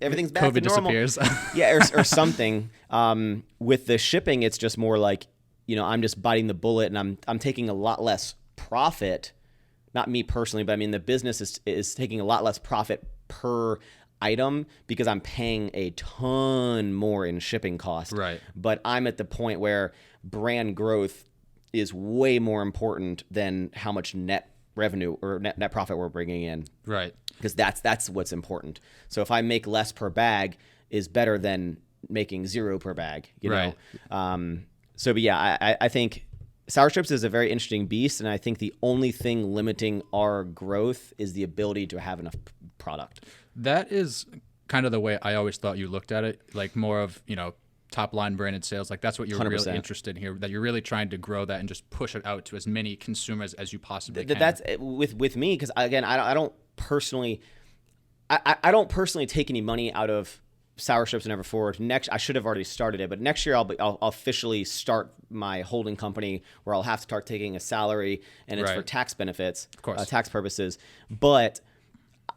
[SPEAKER 2] everything's back
[SPEAKER 1] COVID
[SPEAKER 2] to normal.
[SPEAKER 1] disappears.
[SPEAKER 2] Yeah, or something. With the shipping, it's just more like, you know, I'm just biting the bullet and I'm taking a lot less profit. Not me personally, but I mean the business is taking a lot less profit per item because I'm paying a ton more in shipping costs.
[SPEAKER 1] Right.
[SPEAKER 2] But I'm at the point where brand growth is way more important than how much net revenue or net profit we're bringing in.
[SPEAKER 1] Right.
[SPEAKER 2] Because that's what's important. So if I make less per bag is better than making 0 per bag, you know? But yeah, I think sour strips is a very interesting beast. And I think the only thing limiting our growth is the ability to have enough product.
[SPEAKER 1] That is kind of the way I always thought you looked at it, like more of, you know, top line branded sales. Like that's what you're
[SPEAKER 2] 100%.
[SPEAKER 1] really interested in here, that you're really trying to grow that and just push it out to as many consumers as you possibly can.
[SPEAKER 2] That's with me. Cause again, I don't personally take any money out of sour strips and ever forward. I should have already started it, but next year I'll officially start my holding company where I'll have to start taking a salary, and it's for tax benefits,
[SPEAKER 1] of course,
[SPEAKER 2] tax purposes. But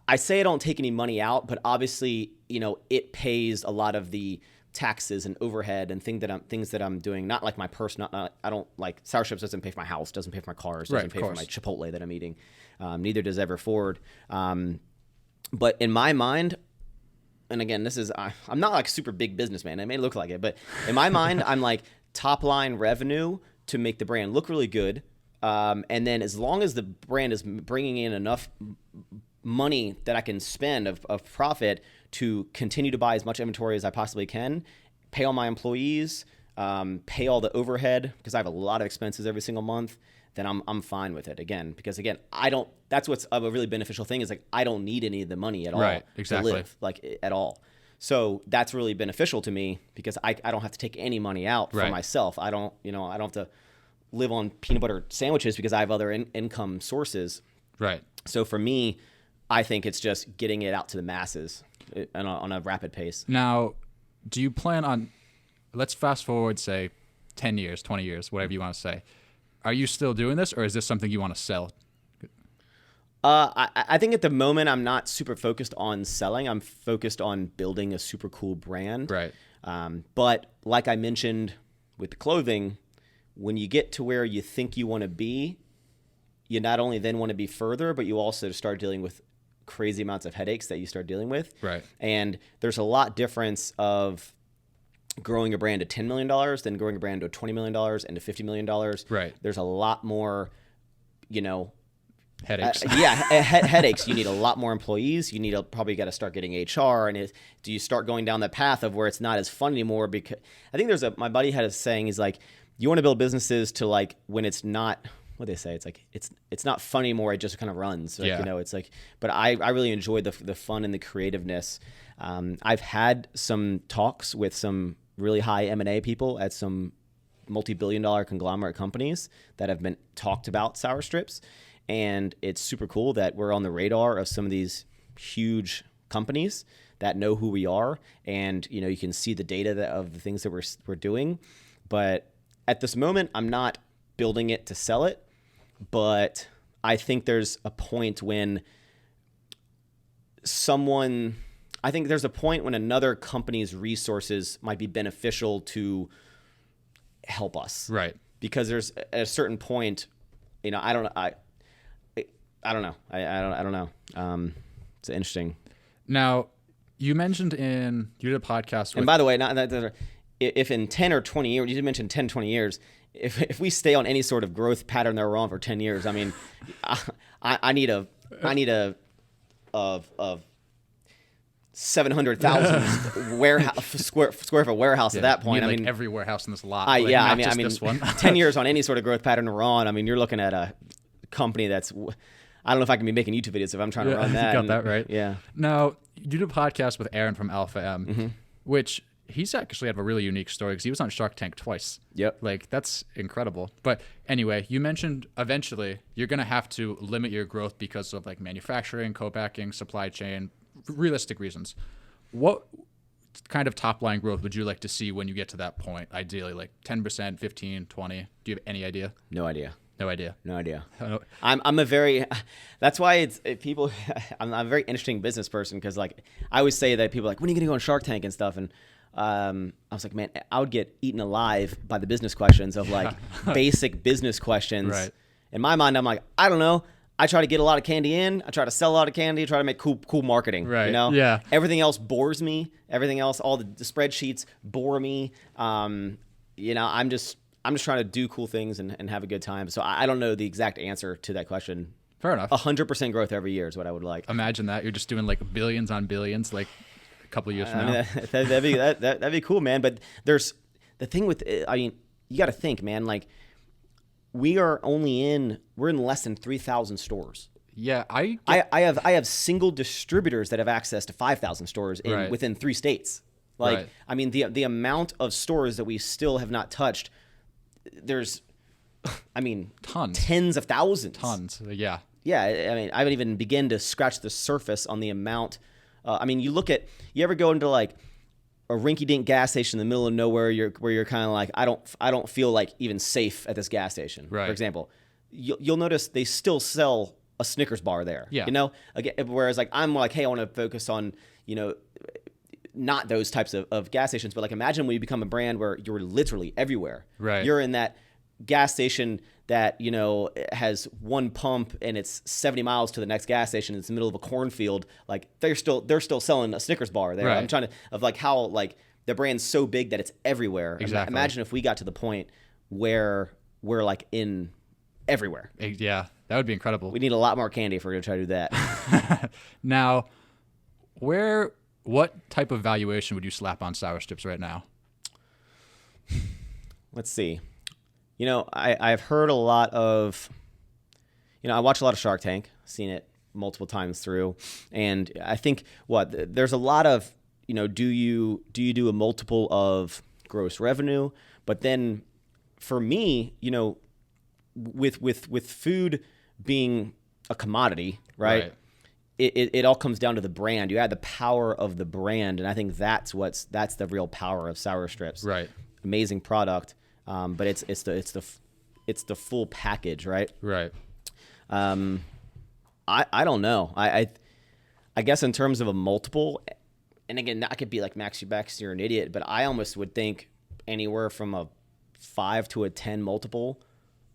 [SPEAKER 2] I say I don't take any money out, but obviously, you know, it pays a lot of the taxes and overhead and things that I'm doing. Not like my personal. I don't like sour strips doesn't pay for my house, doesn't pay for my cars, doesn't pay for my Chipotle that I'm eating. Neither does Ever Forward. But in my mind, and again, I'm not like super big businessman. I may look like it, but in my mind, I'm like top line revenue to make the brand look really good. And then as long as the brand is bringing in enough money that I can spend of profit to continue to buy as much inventory as I possibly can, pay all my employees, pay all the overhead, because I have a lot of expenses every single month, then I'm fine with it again. Because again, that's what's a really beneficial thing is like, I don't need any of the money at all
[SPEAKER 1] exactly.
[SPEAKER 2] to live, like at all. So that's really beneficial to me because I don't have to take any money out for myself. I don't have to live on peanut butter sandwiches because I have other income sources.
[SPEAKER 1] Right.
[SPEAKER 2] So for me, I think it's just getting it out to the masses on a rapid pace.
[SPEAKER 1] Now, do you plan on, let's fast forward, say 10 years, 20 years, whatever you want to say. Are you still doing this, or is this something you want to sell?
[SPEAKER 2] I think at the moment I'm not super focused on selling. I'm focused on building a super cool brand.
[SPEAKER 1] Right.
[SPEAKER 2] But like I mentioned with the clothing, when you get to where you think you want to be, you not only then want to be further, but you also start dealing with crazy amounts of headaches that you start dealing with.
[SPEAKER 1] Right.
[SPEAKER 2] And there's a lot difference of growing a brand to $10 million than growing a brand to $20 million and to $50 million.
[SPEAKER 1] Right.
[SPEAKER 2] There's a lot more,
[SPEAKER 1] headaches.
[SPEAKER 2] Headaches. You need a lot more employees. You need probably got to start getting HR. And do you start going down the path of where it's not as fun anymore? Because I think my buddy had a saying, he's like, you want to build businesses to like when it's not, what they say, it's like it's not fun anymore. It just kind of runs. Like, it's like, but I really enjoyed the fun and the creativeness. I've had some talks with some really high M&A people at some multi-billion-dollar conglomerate companies that have been talked about sour strips. And it's super cool that we're on the radar of some of these huge companies that know who we are. And, you can see the data of the things that we're doing. But at this moment, I'm not building it to sell it. But I think there's a point when another company's resources might be beneficial to help us.
[SPEAKER 1] Right.
[SPEAKER 2] Because there's at a certain point, I don't know. I don't know. It's interesting.
[SPEAKER 1] Now, you mentioned you did a podcast.
[SPEAKER 2] And by the way, if in 10 or 20 years, you did mention 10, 20 years, if we stay on any sort of growth pattern that we're on for 10 years, I mean, I need a 700,000 warehouse square foot warehouse at that point.
[SPEAKER 1] I mean, every warehouse in this lot.
[SPEAKER 2] This one. 10 years on any sort of growth pattern we're on. I mean, you're looking at a company that's, I don't know if I can be making YouTube videos if I'm trying to run that.
[SPEAKER 1] You got that right.
[SPEAKER 2] Yeah.
[SPEAKER 1] Now, you did a podcast with Aaron from Alpha M, which he's actually had a really unique story because he was on Shark Tank twice.
[SPEAKER 2] Yep.
[SPEAKER 1] Like, that's incredible. But anyway, you mentioned eventually you're going to have to limit your growth because of like manufacturing, co-packing, supply chain, realistic reasons. What kind of top line growth would you like to see when you get to that point? Ideally, like 10%, 15, 20. Do you have any idea?
[SPEAKER 2] No idea.
[SPEAKER 1] No idea.
[SPEAKER 2] I'm a very, that's why I'm a very interesting business person because like I always say that people are like, when are you going to go on Shark Tank and stuff? And I was like, man, I would get eaten alive by the business questions of like basic business questions.
[SPEAKER 1] Right.
[SPEAKER 2] In my mind, I'm like, I don't know. I try to get a lot of candy in. I try to sell a lot of candy. I try to make cool marketing.
[SPEAKER 1] Right.
[SPEAKER 2] Yeah. Everything else bores me. Everything else, all the spreadsheets bore me. I'm just trying to do cool things and have a good time. So I don't know the exact answer to that question.
[SPEAKER 1] Fair enough.
[SPEAKER 2] 100% growth every year is what I would like.
[SPEAKER 1] Imagine that. You're just doing like billions on billions, like a couple of years from now.
[SPEAKER 2] That'd be cool, man. But there's the thing with, you got to think, man, like we're in less than 3,000 stores.
[SPEAKER 1] Yeah. I
[SPEAKER 2] have single distributors that have access to 5,000 stores within 3 states. Like,
[SPEAKER 1] right.
[SPEAKER 2] I mean, the amount of stores that we still have not touched, there's,
[SPEAKER 1] tons.
[SPEAKER 2] Tens of thousands.
[SPEAKER 1] Tons. Yeah.
[SPEAKER 2] Yeah. I mean, I haven't even begun to scratch the surface on the amount. You ever go into like a rinky-dink gas station in the middle of nowhere where you're kind of like, I don't feel like even safe at this gas station.
[SPEAKER 1] Right.
[SPEAKER 2] For example, you'll notice they still sell a Snickers bar there.
[SPEAKER 1] Yeah.
[SPEAKER 2] Again, whereas like, I'm like, hey, I want to focus on, not those types of gas stations, but like imagine when you become a brand where you're literally everywhere.
[SPEAKER 1] Right.
[SPEAKER 2] You're in that gas station that, you know, has one pump and it's 70 miles to the next gas station. It's in the middle of a cornfield. Like they're still selling a Snickers bar there.
[SPEAKER 1] Right.
[SPEAKER 2] I'm trying to, of like how like the brand's so big that it's everywhere.
[SPEAKER 1] Exactly.
[SPEAKER 2] Imagine if we got to the point where we're like in everywhere.
[SPEAKER 1] Yeah, that would be incredible.
[SPEAKER 2] We need a lot more candy if we're going to try to do that.
[SPEAKER 1] Now, what type of valuation would you slap on Sour Strips right now?
[SPEAKER 2] Let's see. You know, I've heard a lot of, you know, I watch a lot of Shark Tank, seen it multiple times through. And I think there's a lot of, you know, do you do a multiple of gross revenue? But then for me, you know, with food being a commodity, right? It all comes down to the brand. You add the power of the brand, and I think that's the real power of Sour Strips.
[SPEAKER 1] Right.
[SPEAKER 2] Amazing product, but it's the full package, right?
[SPEAKER 1] Right.
[SPEAKER 2] I don't know. I guess in terms of a multiple, and again, that could be like Maxx, you're an idiot, but I almost would think anywhere from a 5 to a 10 multiple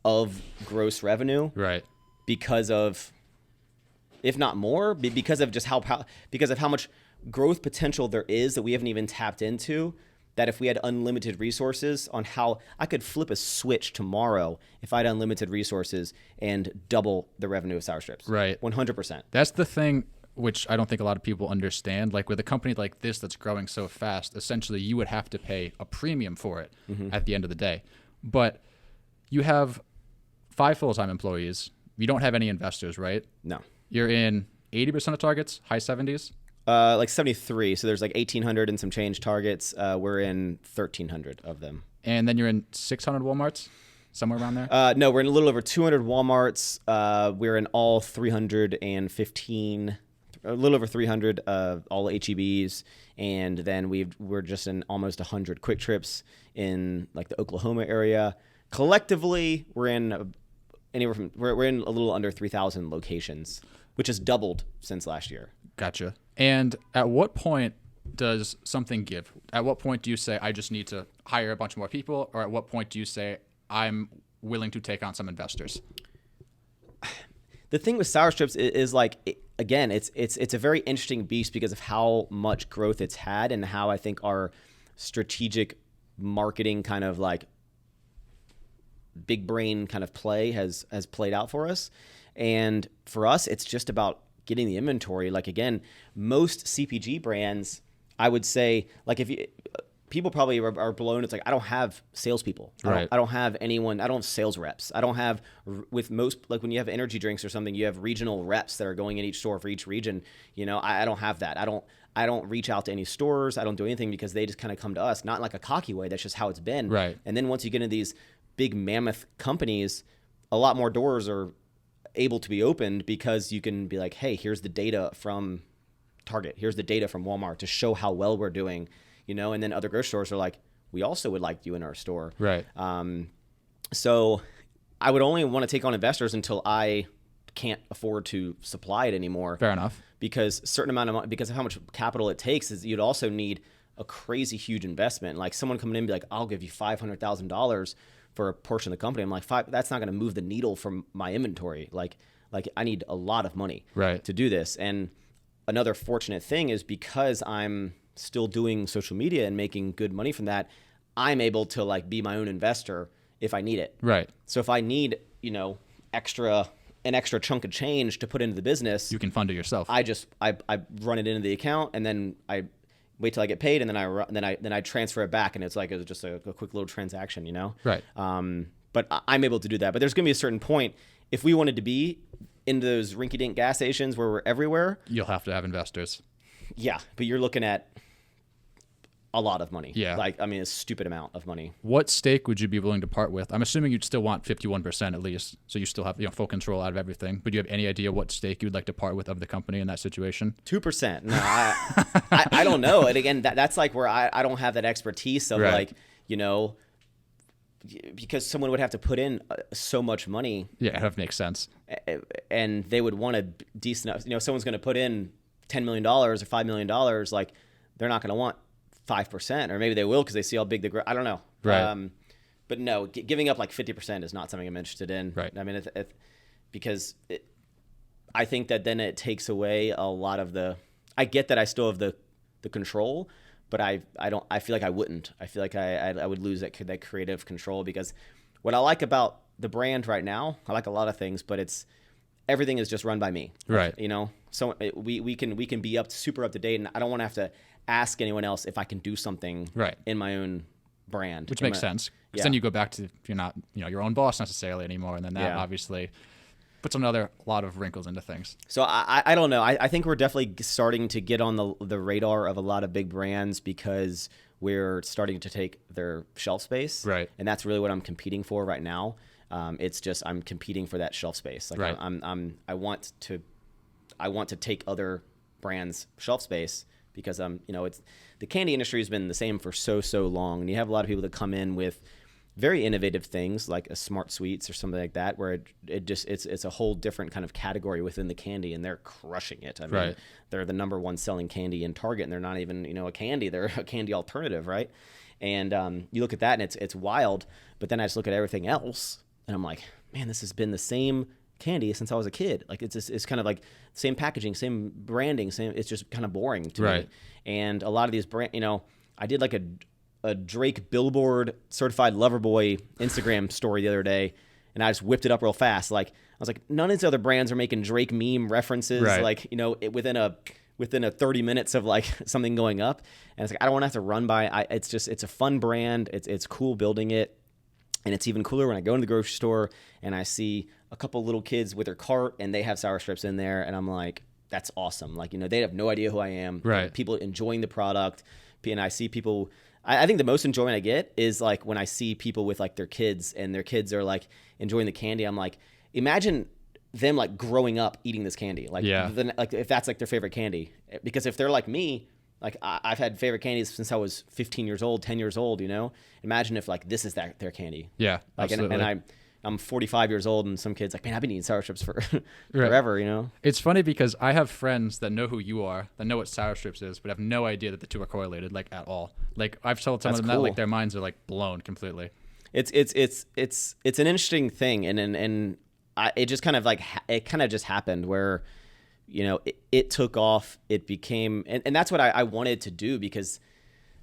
[SPEAKER 2] of gross revenue.
[SPEAKER 1] Right.
[SPEAKER 2] Because of, if not more, because of just because of how much growth potential there is that we haven't even tapped into, that if we had unlimited resources on how I could flip a switch tomorrow if I had unlimited resources and double the revenue of Sour Strips.
[SPEAKER 1] Right.
[SPEAKER 2] 100%.
[SPEAKER 1] That's the thing which I don't think a lot of people understand. Like with a company like this that's growing so fast, essentially you would have to pay a premium for it at the end of the day. But you have 5 full-time employees. You don't have any investors, right?
[SPEAKER 2] No.
[SPEAKER 1] You're in 80% of targets, high 70s?
[SPEAKER 2] Like 73. So there's like 1,800 and some change targets. We're in 1,300 of them.
[SPEAKER 1] And then you're in 600 Walmarts, somewhere around there?
[SPEAKER 2] No, we're in a little over 200 Walmarts. We're in all 315, a little over 300 all HEBs. And then we're just in almost 100 Quick Trips in like the Oklahoma area. Collectively, we're in we're in a little under 3,000 locations, which has doubled since last year.
[SPEAKER 1] Gotcha. And at what point does something give? At what point do you say, I just need to hire a bunch more people? Or at what point do you say, I'm willing to take on some investors?
[SPEAKER 2] The thing with Sour Strips is like, again, it's a very interesting beast because of how much growth it's had and how I think our strategic marketing kind of like big brain kind of play has played out for us. And for us, it's just about getting the inventory. Like, again, most CPG brands, I would say, like people probably are blown. It's like, I don't have salespeople.
[SPEAKER 1] Right.
[SPEAKER 2] I don't have anyone. I don't have sales reps. I don't have, with most, like when you have energy drinks or something, you have regional reps that are going in each store for each region. You know, I don't have that. I don't reach out to any stores. I don't do anything because they just kind of come to us, not in like a cocky way. That's just how it's been.
[SPEAKER 1] Right.
[SPEAKER 2] And then once you get into these big mammoth companies, a lot more doors are able to be opened because you can be like, hey, here's the data from Target. Here's the data from Walmart to show how well we're doing, you know, and then other grocery stores are like, we also would like you in our store.
[SPEAKER 1] Right.
[SPEAKER 2] So I would only want to take on investors until I can't afford to supply it anymore.
[SPEAKER 1] Fair enough.
[SPEAKER 2] Because because of how much capital it takes, is you'd also need a crazy huge investment. Like someone coming in and be like, I'll give you $500,000 for a portion of the company. I'm like, that's not going to move the needle from my inventory. Like I need a lot of money to do this. And another fortunate thing is because I'm still doing social media and making good money from that, I'm able to like be my own investor if I need it.
[SPEAKER 1] Right.
[SPEAKER 2] So if I need, you know, an extra chunk of change to put into the business,
[SPEAKER 1] you can fund it yourself.
[SPEAKER 2] I run it into the account and then I wait till I get paid, and then I transfer it back, and it's just a quick little transaction, you know.
[SPEAKER 1] Right.
[SPEAKER 2] But I'm able to do that. But there's going to be a certain point if we wanted to be in those rinky-dink gas stations where we're everywhere.
[SPEAKER 1] You'll have to have investors.
[SPEAKER 2] Yeah, but you're looking at a lot of money.
[SPEAKER 1] Yeah.
[SPEAKER 2] Like, I mean, a stupid amount of money.
[SPEAKER 1] What stake would you be willing to part with? I'm assuming you'd still want 51% at least, so you still have full control out of everything. But do you have any idea what stake you'd like to part with of the company in that situation?
[SPEAKER 2] 2%. No, I don't know. And again, that's like where I don't have that expertise of like, you know, because someone would have to put in so much money.
[SPEAKER 1] Yeah, that makes sense.
[SPEAKER 2] And they would want a decent, you know, someone's going to put in $10 million or $5 million. Like, they're not going to want 5%, or maybe they will because they see how big the growth. I don't know.
[SPEAKER 1] Right.
[SPEAKER 2] but no, giving up like 50% is not something I'm interested in.
[SPEAKER 1] Right.
[SPEAKER 2] I mean, I think that then it takes away a lot of I get that I still have the control, but I feel like I wouldn't. I feel like I would lose that creative control, because what I like about the brand right now, I like a lot of things, but everything is just run by me.
[SPEAKER 1] Right.
[SPEAKER 2] You know, so we can be super up to date, and I don't want to have to ask anyone else if I can do something in my own brand.
[SPEAKER 1] Which makes sense. Because then you go back to, you're not, your own boss necessarily anymore. And then that obviously puts a lot of wrinkles into things.
[SPEAKER 2] So I don't know. I think we're definitely starting to get on the radar of a lot of big brands, because we're starting to take their shelf space.
[SPEAKER 1] Right.
[SPEAKER 2] And that's really what I'm competing for right now. It's just, I'm competing for that shelf space. Like
[SPEAKER 1] right.
[SPEAKER 2] I want to take other brands' shelf space, because it's the candy industry has been the same for so long, and you have a lot of people that come in with very innovative things like a Smart Sweets or something like that, where it's a whole different kind of category within the candy, and they're crushing it. I mean, they're the number one selling candy in Target, and they're not even a candy; they're a candy alternative, right? And you look at that, and it's wild. But then I just look at everything else, and I'm like, man, this has been the same candy since I was a kid. Like it's kind of like same packaging, same branding, it's just kind of boring to me. And a lot of these I did like a Drake Billboard certified lover boy Instagram story the other day, and I just whipped it up real fast. Like I was like, none of these other brands are making Drake meme references, like within a 30 minutes of like something going up. And it's like, I don't want to have to run by. It's a fun brand. It's cool building it. And it's even cooler when I go into the grocery store and I see a couple little kids with their cart and they have sour strips in there, and I'm like, that's awesome. Like, they have no idea who I am.
[SPEAKER 1] Right.
[SPEAKER 2] People enjoying the product. And I see people, I think the most enjoyment I get is like when I see people with like their kids, and their kids are like enjoying the candy. I'm like, imagine them like growing up eating this candy. Like, like if that's like their favorite candy. Because if they're like me, like I've had favorite candies since I was 15 years old, 10 years old, Imagine if like this is their candy.
[SPEAKER 1] Yeah,
[SPEAKER 2] like,
[SPEAKER 1] absolutely.
[SPEAKER 2] And I'm 45 years old, and some kids like, man, I've been eating sour strips for forever,
[SPEAKER 1] It's funny because I have friends that know who you are, that know what sour strips is, but have no idea that the two are correlated, like at all. Like I've told some of them that, like their minds are like blown completely.
[SPEAKER 2] It's an interesting thing, and it just kind of like it kind of just happened where it took off. It became, and that's what I wanted to do, because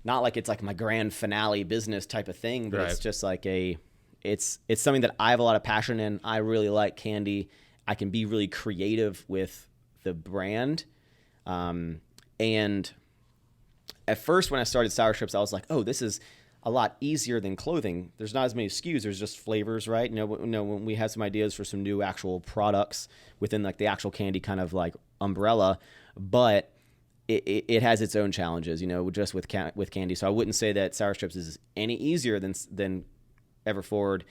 [SPEAKER 2] not like it's like my grand finale business type of thing, but it's just like it's something that I have a lot of passion in. I really like candy. I can be really creative with the brand. And at first when I started sour strips, I was like, oh, this is a lot easier than clothing. There's not as many SKUs. There's just flavors, right? When we have some ideas for some new actual products within like the actual candy kind of like umbrella, but it has its own challenges, just with candy. So I wouldn't say that sour strips is any easier than Everforward.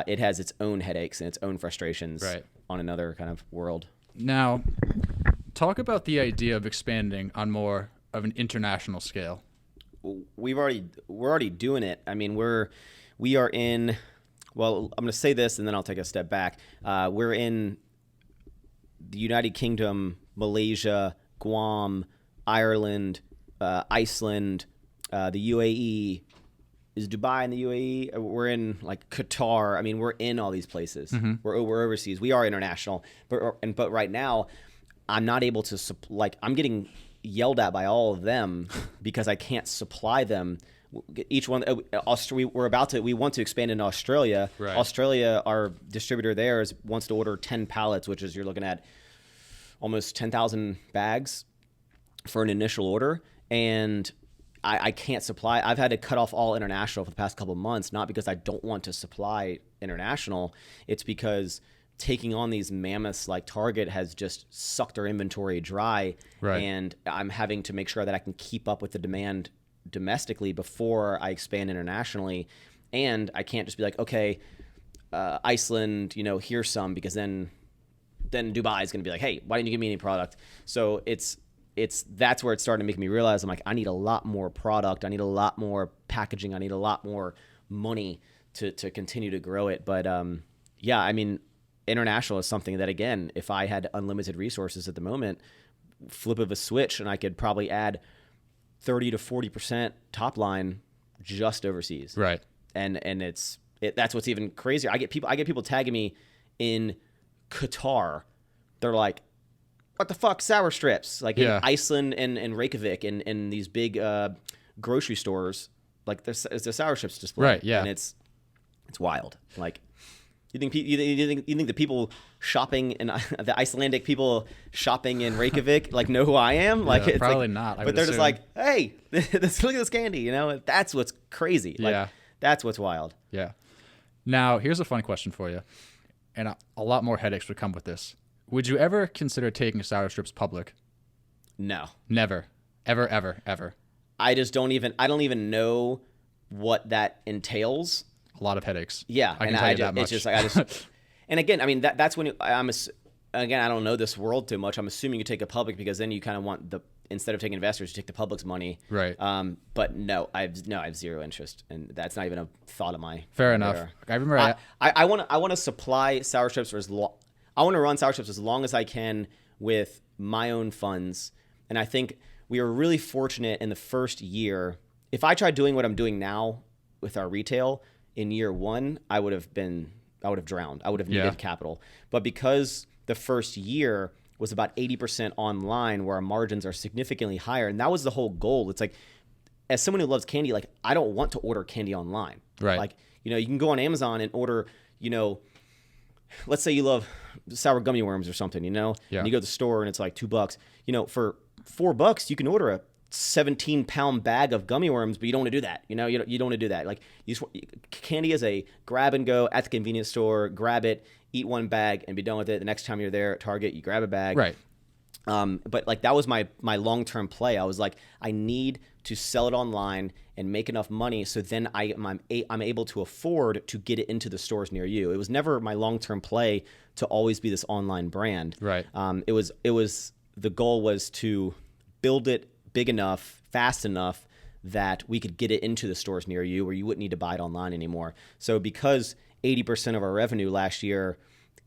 [SPEAKER 2] It has its own headaches and its own frustrations on another kind of world.
[SPEAKER 1] Now, talk about the idea of expanding on more of an international scale.
[SPEAKER 2] We're already doing it. I mean, we are in. Well, I'm going to say this and then I'll take a step back. We're in the United Kingdom, Malaysia, Guam, Ireland, Iceland, the UAE. Is Dubai in the UAE? We're in like Qatar. I mean, we're in all these places. Mm-hmm. We're overseas. We are international, but right now, I'm not able to I'm getting yelled at by all of them because I can't supply them. Each one, we want to expand in Australia.
[SPEAKER 1] Right.
[SPEAKER 2] Australia, our distributor there wants to order 10 pallets, which is you're looking at almost 10,000 bags for an initial order, and I can't supply. I've had to cut off all international for the past couple of months, not because I don't want to supply international. It's because taking on these mammoths like Target has just sucked our inventory dry.
[SPEAKER 1] Right.
[SPEAKER 2] And I'm having to make sure that I can keep up with the demand domestically before I expand internationally. And I can't just be like, okay, Iceland, here's some, because then Dubai is going to be like, hey, why didn't you give me any product? So that's where it's starting to make me realize I'm like, I need a lot more product. I need a lot more packaging. I need a lot more money to continue to grow it. But yeah, I mean, international is something that, again, if I had unlimited resources at the moment, flip of a switch, and I could probably add 30 to 40% top line just overseas.
[SPEAKER 1] Right.
[SPEAKER 2] And it's that's what's even crazier. I get people tagging me in Qatar. They're like, what the fuck, sour strips? Like in Iceland and Reykjavik and these big grocery stores, like there's the sour strips display.
[SPEAKER 1] Right, yeah.
[SPEAKER 2] And it's wild. Like, you think the people shopping in the Icelandic people shopping in Reykjavik like know who I am? Like, it's
[SPEAKER 1] probably
[SPEAKER 2] like,
[SPEAKER 1] not.
[SPEAKER 2] But they're just like, hey, look at this candy. You know, that's what's crazy. Like, that's what's wild.
[SPEAKER 1] Yeah. Now, here's a fun question for you, and a lot more headaches would come with this. Would you ever consider taking sour strips public?
[SPEAKER 2] No.
[SPEAKER 1] Never. Ever, ever, ever.
[SPEAKER 2] I don't even know what that entails.
[SPEAKER 1] A lot of headaches.
[SPEAKER 2] Yeah,
[SPEAKER 1] I can tell you that much.
[SPEAKER 2] It's just like and again, I mean that's when again, I don't know this world too much. I'm assuming you take it public because then you kind of want instead of taking investors, you take the public's money.
[SPEAKER 1] Right.
[SPEAKER 2] But no, I have zero interest, and that's not even a thought of my.
[SPEAKER 1] Fair enough. I remember.
[SPEAKER 2] I want to supply sour strips for I want to run sour strips as long as I can with my own funds, and I think we were really fortunate in the first year. If I tried doing what I'm doing now with our retail in year one, I would have drowned. I would have needed capital. But because the first year was about 80% online, where our margins are significantly higher, and that was the whole goal. It's like, as someone who loves candy, like, I don't want to order candy online.
[SPEAKER 1] Right.
[SPEAKER 2] Like, you can go on Amazon and order, let's say you love sour gummy worms or something, Yeah. And you go to the store and it's like $2. For $4, you can order a 17-pound bag of gummy worms, but you don't want to do that. You don't want to do that. Like, candy is a grab and go at the convenience store, grab it, eat one bag, and be done with it. The next time you're there at Target, you grab a bag.
[SPEAKER 1] Right.
[SPEAKER 2] But like, that was my long-term play. I was like, I need to sell it online and make enough money so then I'm able to afford to get it into the stores near you. It was never my long-term play to always be this online brand.
[SPEAKER 1] Right.
[SPEAKER 2] It was the goal was to build it big enough, fast enough that we could get it into the stores near you where you wouldn't need to buy it online anymore. So because 80% of our revenue last year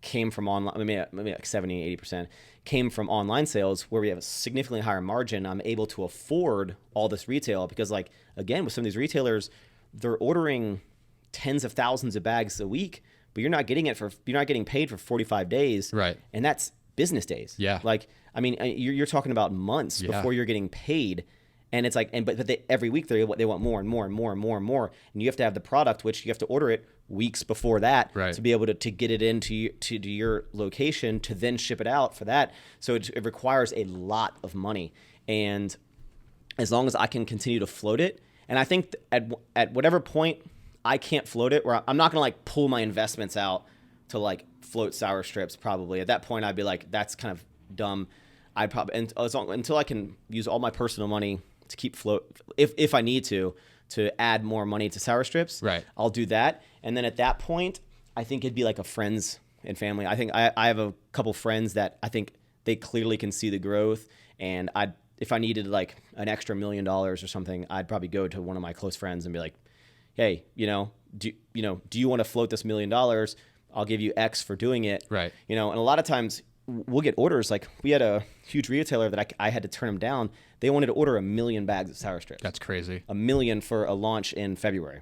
[SPEAKER 2] came from online, maybe like 70, 80% came from online sales, where we have a significantly higher margin, I'm able to afford all this retail because, like, again, with some of these retailers, they're ordering tens of thousands of bags a week, but you're not getting paid for 45 days.
[SPEAKER 1] Right.
[SPEAKER 2] And that's business days.
[SPEAKER 1] Yeah.
[SPEAKER 2] Like, I mean, you're talking about months before you're getting paid. And it's like, but every week they want more and more and more and more and more. And you have to have the product, which you have to order it weeks before that to be able to get it into your location to then ship it out for that. So it requires a lot of money. And as long as I can continue to float it, and I think at whatever point I can't float it, where I'm not going to like pull my investments out to like float sour strips. Probably at that point I'd be like, that's kind of dumb. I'd probably until I can use all my personal money to keep float, if I need to add more money to sour strips,
[SPEAKER 1] right, I'll
[SPEAKER 2] do that. And then at that point, I think it'd be like a friends and family. I think I have a couple friends that I think they clearly can see the growth, and if I needed like an extra $1 million or something, I'd probably go to one of my close friends and be like, hey, do you want to float this $1 million? I'll give you X for doing it.
[SPEAKER 1] Right.
[SPEAKER 2] And a lot of times we'll get orders. Like, we had a huge retailer that I had to turn them down. They wanted to order 1 million bags of sour strips.
[SPEAKER 1] That's crazy.
[SPEAKER 2] 1 million for a launch in February.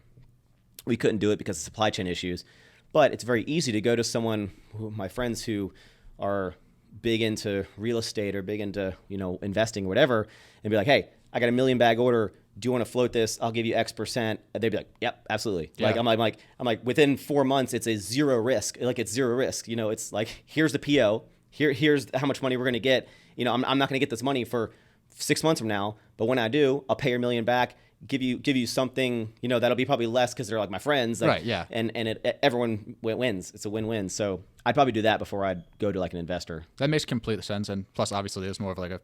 [SPEAKER 2] We couldn't do it because of supply chain issues. But it's very easy to go to someone, my friends who are big into real estate or big into, investing or whatever, and be like, hey, I got a 1 million bag order. Do you want to float this? I'll give you X percent. And they'd be like, yep, absolutely. Yeah. Like, I'm like, within 4 months, it's a zero risk. Like, it's zero risk. It's like, here's the PO. Here's how much money we're going to get. I'm not going to get this money for 6 months from now, but when I do, I'll pay your $1 million back, give you something, that'll be probably less because they're like my friends. Like,
[SPEAKER 1] right, yeah.
[SPEAKER 2] And everyone wins. It's a win-win. So I'd probably do that before I'd go to like an investor.
[SPEAKER 1] That makes complete sense. And plus, obviously, there's more of like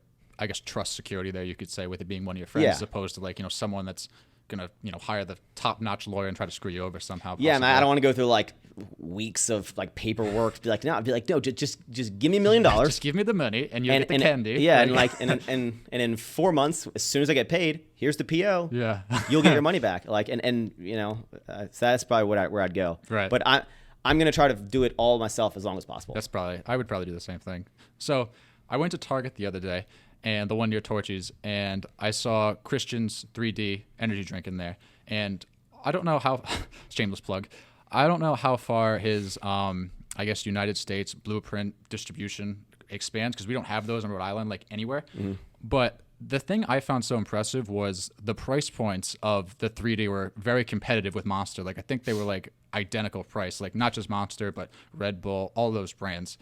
[SPEAKER 1] trust security there, you could say, with it being one of your friends, as opposed to like, someone that's gonna hire the top-notch lawyer and try to screw you over somehow.
[SPEAKER 2] Yeah, man, I don't want to go through like weeks of like paperwork. I'd be like, no, just give me $1 million.
[SPEAKER 1] Just give me the money and you get the candy.
[SPEAKER 2] Yeah, and in 4 months, as soon as I get paid, here's the PO.
[SPEAKER 1] Yeah,
[SPEAKER 2] you'll get your money back. Like, and so that's probably where I'd go.
[SPEAKER 1] Right.
[SPEAKER 2] But I'm gonna try to do it all myself as long as possible.
[SPEAKER 1] I would probably do the same thing. So I went to Target the other day, and the one near Torchy's, and I saw Christian's 3D energy drink in there. And I don't know how, shameless plug, I don't know how far his, I guess, United States blueprint distribution expands, because we don't have those in Rhode Island like anywhere. But the thing I found so impressive was the price points of the 3D were very competitive with Monster. Like I think they were like identical price, like not just Monster, but Red Bull, all those brands.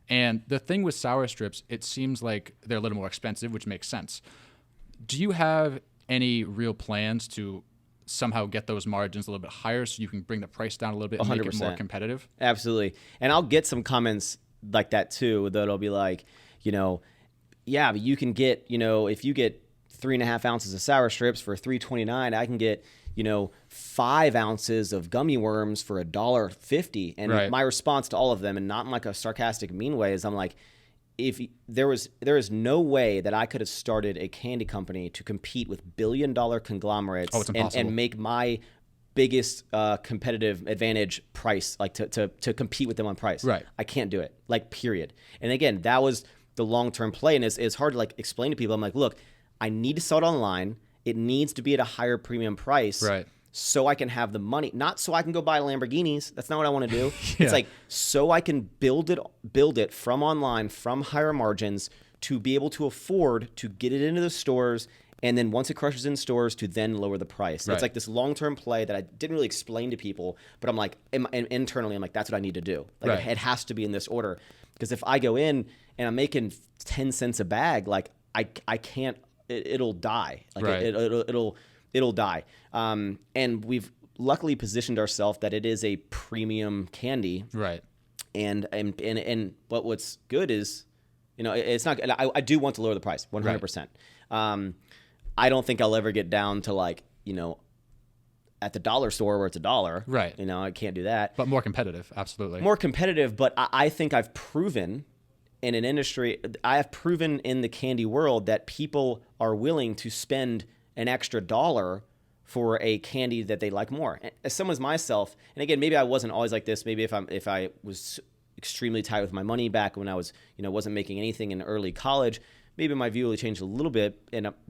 [SPEAKER 1] And the thing with sour strips, it seems like they're a little more expensive, which makes sense. Do you have any real plans to somehow get those margins a little bit higher so you can bring the price down a little bit and 100%. Make it more competitive?
[SPEAKER 2] Absolutely. And I'll get some comments like that too, that'll be like, yeah, but you can get, if you get 3.5 ounces of sour strips for $3.29, I can get, 5 ounces of gummy worms for $1.50. And my response to all of them, and not in like a sarcastic, mean way, is I'm like, if there is no way that I could have started a candy company to compete with billion-dollar conglomerates and make my biggest competitive advantage price, like to compete with them on price.
[SPEAKER 1] Right.
[SPEAKER 2] I can't do it, like, period. And again, that was the long-term play, and it's hard to like explain to people. I'm like, look, I need to sell it online. It needs to be at a higher premium price.
[SPEAKER 1] Right.
[SPEAKER 2] So I can have the money, not so I can go buy Lamborghinis. That's not what I want to do. It's like, so I can build it from online, from higher margins, to be able to afford to get it into the stores. And then once it crushes in stores, to then lower the price. It's like this long-term play that I didn't really explain to people, but I'm like, internally, I'm like, that's what I need to do. Like it has to be in this order. Because if I go in and I'm making 10 cents a bag, like I can't, it'll die. Like it'll die. And we've luckily positioned ourselves that it is a premium candy.
[SPEAKER 1] Right.
[SPEAKER 2] And what's good is, it's not, I do want to lower the price 100%. I don't think I'll ever get down to like, at the dollar store where it's $1.
[SPEAKER 1] Right.
[SPEAKER 2] I can't do that.
[SPEAKER 1] But more competitive. Absolutely.
[SPEAKER 2] More competitive. But I think I've proven in an industry, I have proven in the candy world that people are willing to spend an extra $1 for a candy that they like more. As someone as myself, and again, maybe I wasn't always like this. Maybe if I was extremely tight with my money back when I was, wasn't making anything in early college, maybe my view will change a little bit.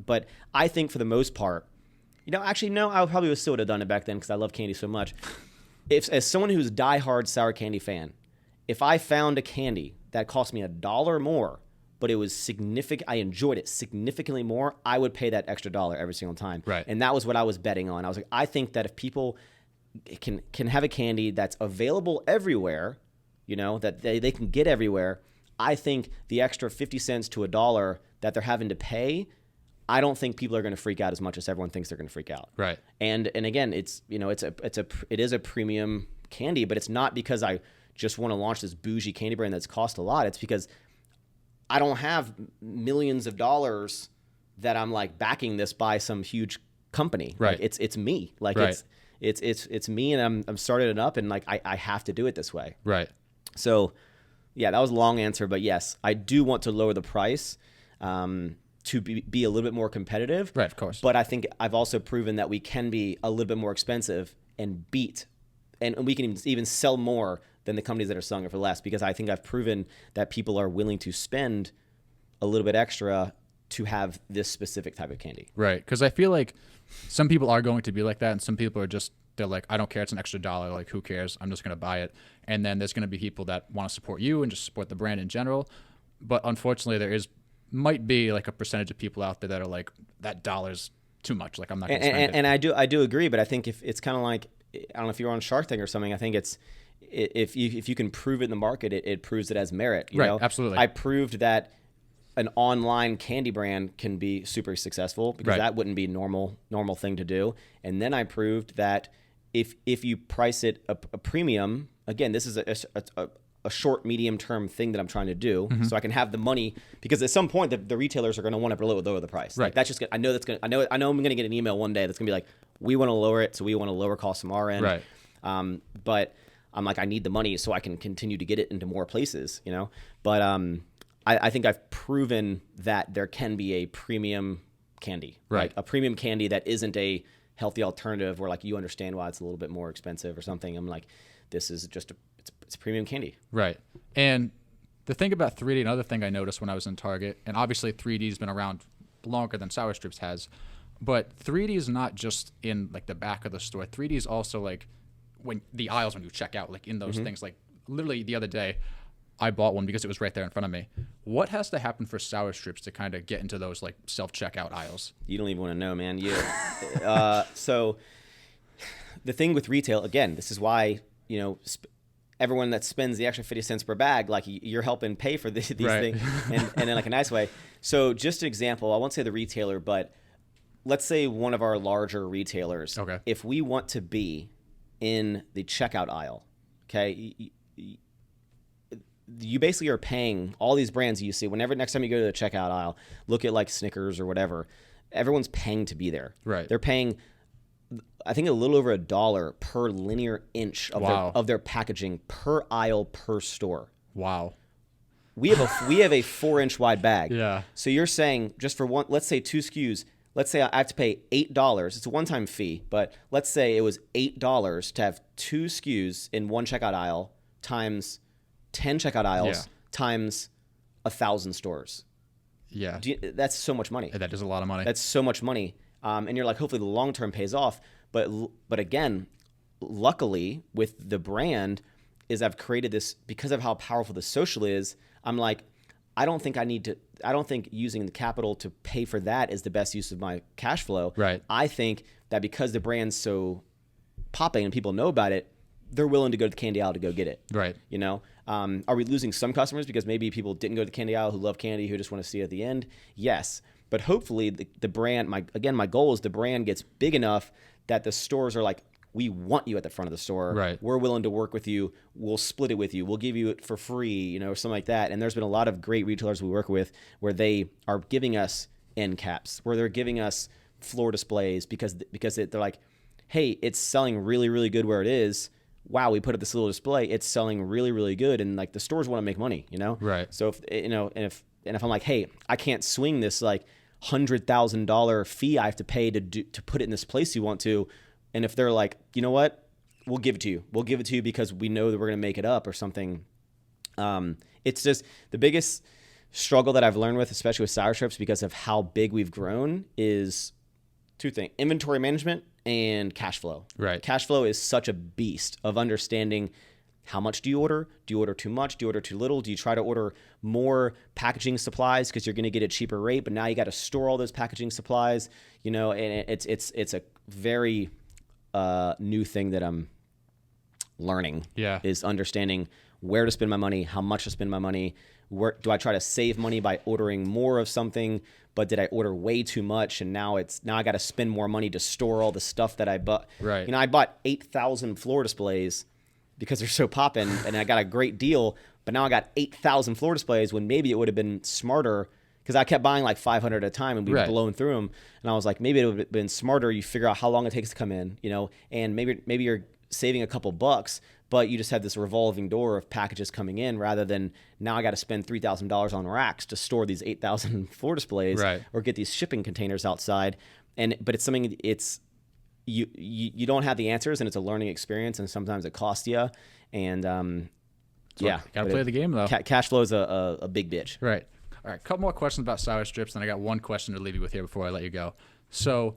[SPEAKER 2] But I think for the most part, actually, no, I probably still would have done it back then because I love candy so much. As someone who's a diehard sour candy fan, if I found a candy that cost me $1 more, but it was significant, I enjoyed it significantly more, I would pay that extra $1 every single time.
[SPEAKER 1] Right.
[SPEAKER 2] And that was what I was betting on. I was like, I think that if people can have a candy that's available everywhere, that they can get everywhere, I think the extra 50 cents to $1 that they're having to pay, I don't think people are going to freak out as much as everyone thinks they're going to freak out.
[SPEAKER 1] Right.
[SPEAKER 2] And again, it is a premium candy, but it's not because I just want to launch this bougie candy brand that's cost a lot. It's because I don't have millions of dollars that I'm like backing this by some huge company.
[SPEAKER 1] Right.
[SPEAKER 2] Like it's me. Like it's me, and I'm starting it up, and like I have to do it this way.
[SPEAKER 1] Right.
[SPEAKER 2] So yeah, that was a long answer, but yes, I do want to lower the price to be a little bit more competitive.
[SPEAKER 1] Right, of course.
[SPEAKER 2] But I think I've also proven that we can be a little bit more expensive and beat, and we can even sell more than the companies that are selling it for less, because I think I've proven that people are willing to spend a little bit extra to have this specific type of candy.
[SPEAKER 1] Right, because I feel like some people are going to be like that, and some people are just, they're like, I don't care, it's an extra $1, like who cares, I'm just going to buy it. And then there's going to be people that want to support you and just support the brand in general. But unfortunately, might be like a percentage of people out there that are like, that $1's too much, like I'm not going to spend it.
[SPEAKER 2] And I do agree, but I think if it's kind of like, I don't know if you're on Shark Tank or something, I think it's, if you can prove it in the market, it proves it as merit. You know?
[SPEAKER 1] Absolutely.
[SPEAKER 2] I proved that an online candy brand can be super successful, because that wouldn't be normal thing to do. And then I proved that if you price it a premium, again, this is a short, medium term thing that I'm trying to do, so I can have the money, because at some point the retailers are going to want to lower the price.
[SPEAKER 1] Right.
[SPEAKER 2] Like that's just I know I'm going to get an email one day that's going to be like, we want to lower it, so we want to lower costs from our end.
[SPEAKER 1] Right.
[SPEAKER 2] But I'm like, I need the money so I can continue to get it into more places, But I think I've proven that there can be a premium candy,
[SPEAKER 1] right?
[SPEAKER 2] Like a premium candy that isn't a healthy alternative where like you understand why it's a little bit more expensive or something. I'm like, this is just it's premium candy.
[SPEAKER 1] Right. And the thing about 3D, another thing I noticed when I was in Target, and obviously 3D's been around longer than Sour Strips has, but 3D is not just in like the back of the store. 3D is also like when the aisles when you check out, like in those things. Like literally the other day, I bought one because it was right there in front of me. What has to happen for Sour Strips to kind of get into those like self-checkout aisles?
[SPEAKER 2] You don't even want to know, man. So the thing with retail, again, this is why, everyone that spends the extra 50 cents per bag, like you're helping pay for these
[SPEAKER 1] Right.
[SPEAKER 2] things and in like a nice way. So just an example, I won't say the retailer, but let's say one of our larger retailers.
[SPEAKER 1] Okay.
[SPEAKER 2] If we want to be in the checkout aisle, okay, you basically are paying all these brands you see. Whenever next time you go to the checkout aisle, look at like Snickers or whatever, everyone's paying to be there.
[SPEAKER 1] Right.
[SPEAKER 2] They're paying, I think, a little over $1 per linear inch of their packaging per aisle per store.
[SPEAKER 1] Wow.
[SPEAKER 2] We have a 4-inch wide bag.
[SPEAKER 1] Yeah.
[SPEAKER 2] So you're saying just for one, let's say 2 SKUs. Let's say I have to pay $8. It's a one-time fee, but let's say it was $8 to have 2 SKUs in one checkout aisle times 10 checkout aisles times 1,000 stores.
[SPEAKER 1] Yeah.
[SPEAKER 2] That's so much money.
[SPEAKER 1] That is a lot of money.
[SPEAKER 2] That's so much money. And you're like, hopefully the long term pays off. But again, luckily with the brand is I've created this because of how powerful the social is. I'm like, I don't think using the capital to pay for that is the best use of my cash flow.
[SPEAKER 1] Right.
[SPEAKER 2] I think that because the brand's so popping and people know about it, they're willing to go to the candy aisle to go get it.
[SPEAKER 1] Right.
[SPEAKER 2] Are we losing some customers because maybe people didn't go to the candy aisle who love candy, who just want to see it at the end? Yes. But hopefully the brand, my goal is the brand gets big enough that the stores are like, we want you at the front of the store.
[SPEAKER 1] Right.
[SPEAKER 2] We're willing to work with you. We'll split it with you. We'll give you it for free, or something like that. And there's been a lot of great retailers we work with where they are giving us end caps, where they're giving us floor displays because they're like, hey, it's selling really, really good where it is. Wow, we put up this little display. It's selling really, really good, and like the stores want to make money,
[SPEAKER 1] Right.
[SPEAKER 2] So if I'm like, hey, I can't swing this like $100,000 fee I have to pay to put it in this place you want to, and if they're like, you know what, we'll give it to you. We'll give it to you because we know that we're going to make it up or something. It's just the biggest struggle that I've learned with, especially with Sour Strips, because of how big we've grown, is 2 things: inventory management and cash flow.
[SPEAKER 1] Right.
[SPEAKER 2] Cash flow is such a beast of understanding how much do you order? Do you order too much? Do you order too little? Do you try to order more packaging supplies because you're going to get a cheaper rate, but now you got to store all those packaging supplies, and it's a very new thing that I'm learning.
[SPEAKER 1] Yeah.
[SPEAKER 2] Is understanding where to spend my money, how much to spend my money. Where do I try to save money by ordering more of something, but did I order way too much and now I got to spend more money to store all the stuff that I bought.
[SPEAKER 1] Right.
[SPEAKER 2] I bought 8,000 floor displays because they're so popping and I got a great deal, but now I got 8,000 floor displays when maybe it would have been smarter because I kept buying like 500 at a time and we were blowing through them. And I was like, maybe it would have been smarter. You figure out how long it takes to come in, and maybe you're saving a couple bucks, but you just have this revolving door of packages coming in rather than now I got to spend $3,000 on racks to store these 8,000 floor displays or get these shipping containers outside. But it's something you don't have the answers, and it's a learning experience, and sometimes it costs you. And
[SPEAKER 1] gotta play the game though.
[SPEAKER 2] Cash flow is a big bitch.
[SPEAKER 1] Right. All right. A couple more questions about Sour Strips, and I got one question to leave you with here before I let you go. So,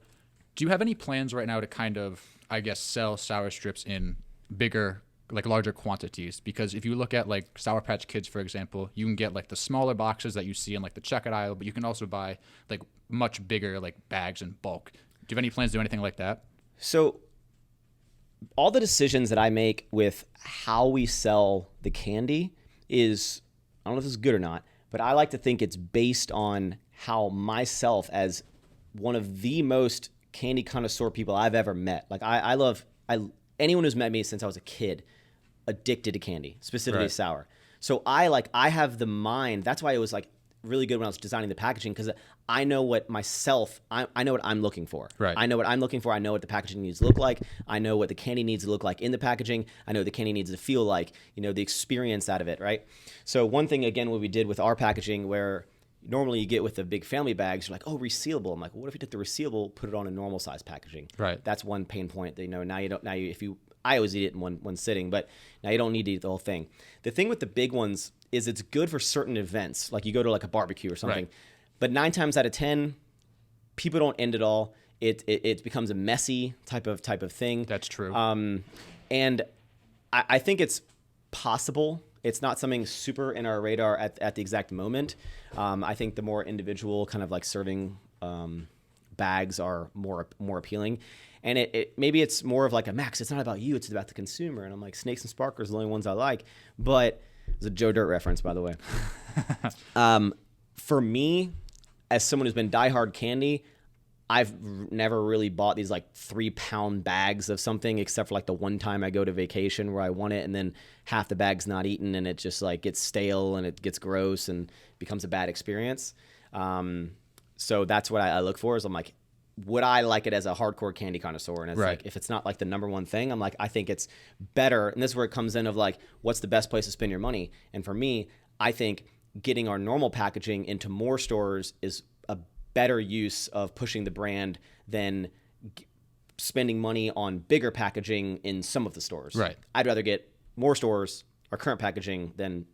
[SPEAKER 1] do you have any plans right now to kind of, I guess, sell Sour Strips in bigger, like larger quantities? Because if you look at like Sour Patch Kids, for example, you can get like the smaller boxes that you see in like the checkout aisle, but you can also buy like much bigger like bags in bulk. Do you have any plans to do anything like that?
[SPEAKER 2] So all the decisions that I make with how we sell the candy is, I don't know if this is good or not, but I like to think it's based on how myself, as one of the most candy connoisseur people I've ever met. Like anyone who's met me since I was a kid, addicted to candy, specifically sour. So I have the mind. That's why it was like really good when I was designing the packaging, because I know what I know what I'm looking for.
[SPEAKER 1] Right.
[SPEAKER 2] I know what I'm looking for. I know what the packaging needs to look like. I know what the candy needs to look like in the packaging. I know what the candy needs to feel like, the experience out of it, right? So one thing, again, what we did with our packaging, where normally you get with the big family bags, you're like, oh, resealable. I'm like, well, what if you took the resealable, put it on a normal size packaging?
[SPEAKER 1] Right.
[SPEAKER 2] That's one pain point that, I always eat it in one sitting, but now you don't need to eat the whole thing. The thing with the big ones is it's good for certain events, like you go to like a barbecue or something. Right. But 9 times out of 10, people don't end it all. It becomes a messy type of thing.
[SPEAKER 1] That's true.
[SPEAKER 2] And I think it's possible. It's not something super in our radar at the exact moment. I think the more individual kind of like serving bags are more appealing. And it maybe it's more of like a Max, it's not about you, it's about the consumer. And I'm like, Snakes and Sparklers are the only ones I like. But it's a Joe Dirt reference, by the way. For me, as someone who's been diehard candy, I've never really bought these like 3-pound bags of something, except for like the one time I go to vacation where I want it and then half the bag's not eaten and it just like gets stale and it gets gross and becomes a bad experience. So that's what I look for, is I'm like, would I like it as a hardcore candy connoisseur? And it's
[SPEAKER 1] right.
[SPEAKER 2] like, if it's not like the number one thing, I'm like, I think it's better. And this is where it comes in of like, what's the best place to spend your money? And for me, I think getting our normal packaging into more stores is a better use of pushing the brand than spending money on bigger packaging in some of the stores.
[SPEAKER 1] Right.
[SPEAKER 2] I'd rather get more stores, our current packaging, than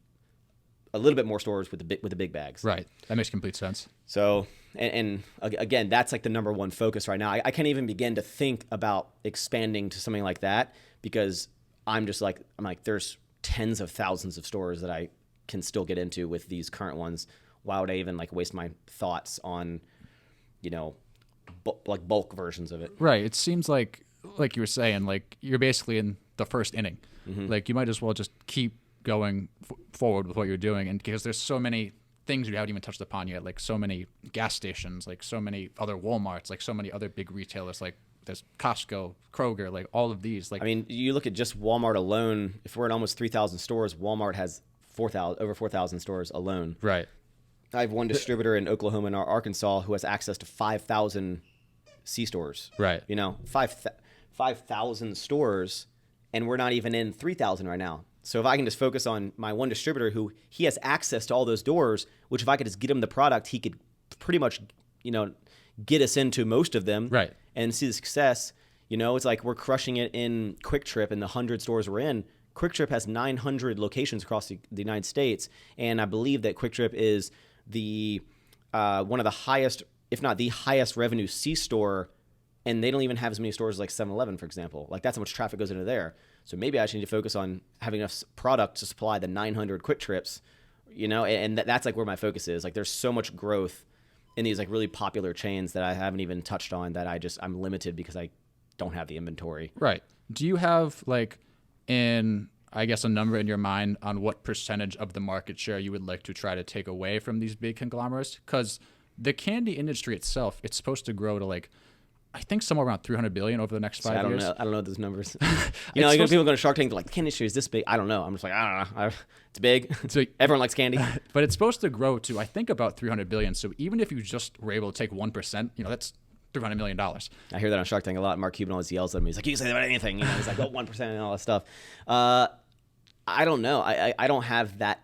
[SPEAKER 2] a little bit more stores with the big bags.
[SPEAKER 1] Right. That makes complete sense.
[SPEAKER 2] So, and again, that's like the number one focus right now. I can't even begin to think about expanding to something like that, because I'm like, there's tens of thousands of stores that I can still get into with these current ones. Why would I even like waste my thoughts on, like bulk versions of it?
[SPEAKER 1] Right. It seems like you were saying, like you're basically in the first inning.
[SPEAKER 2] Mm-hmm.
[SPEAKER 1] Like you might as well just keep going forward with what you're doing, and because there's so many things you haven't even touched upon yet, like so many gas stations, like so many other Walmarts, like so many other big retailers, like there's Costco, Kroger, like all of these. Like,
[SPEAKER 2] I mean, you look at just Walmart alone. If we're in almost 3,000 stores, Walmart has over 4,000 stores alone.
[SPEAKER 1] right.
[SPEAKER 2] I have one distributor in Oklahoma and Arkansas who has access to 5,000 C-stores.
[SPEAKER 1] Right.
[SPEAKER 2] 5,000 stores, and we're not even in 3,000 right now. So if I can just focus on my one distributor who he has access to all those doors, which if I could just get him the product, he could pretty much, get us into most of them.
[SPEAKER 1] Right.
[SPEAKER 2] And see the success. It's like we're crushing it in Quick Trip in the 100 stores we're in. Quick Trip has 900 locations across the United States, and I believe that Quick Trip is the one of the highest, if not the highest revenue C-store, and they don't even have as many stores like 7-Eleven, for example. Like that's how much traffic goes into there. So maybe I should need to focus on having enough product to supply the 900 Quick Trips, and that's like where my focus is. Like there's so much growth in these like really popular chains that I haven't even touched on, that I'm limited because I don't have the inventory.
[SPEAKER 1] Right. Do you have like I guess a number in your mind on what percentage of the market share you would like to try to take away from these big conglomerates? Because the candy industry itself, it's supposed to grow to like, I think somewhere around 300 billion over the next 5 years.
[SPEAKER 2] I don't know those numbers. People go to Shark Tank, they're like, the candy industry is this big. I don't know. I'm just like, I don't know. It's big.
[SPEAKER 1] So,
[SPEAKER 2] everyone likes candy.
[SPEAKER 1] But it's supposed to grow to, I think, about 300 billion. So even if you just were able to take 1%, that's $300 million.
[SPEAKER 2] I hear that on Shark Tank a lot. Mark Cuban always yells at me. He's like, you can say that about anything. He's like, 1% and all that stuff. I don't know. I don't have that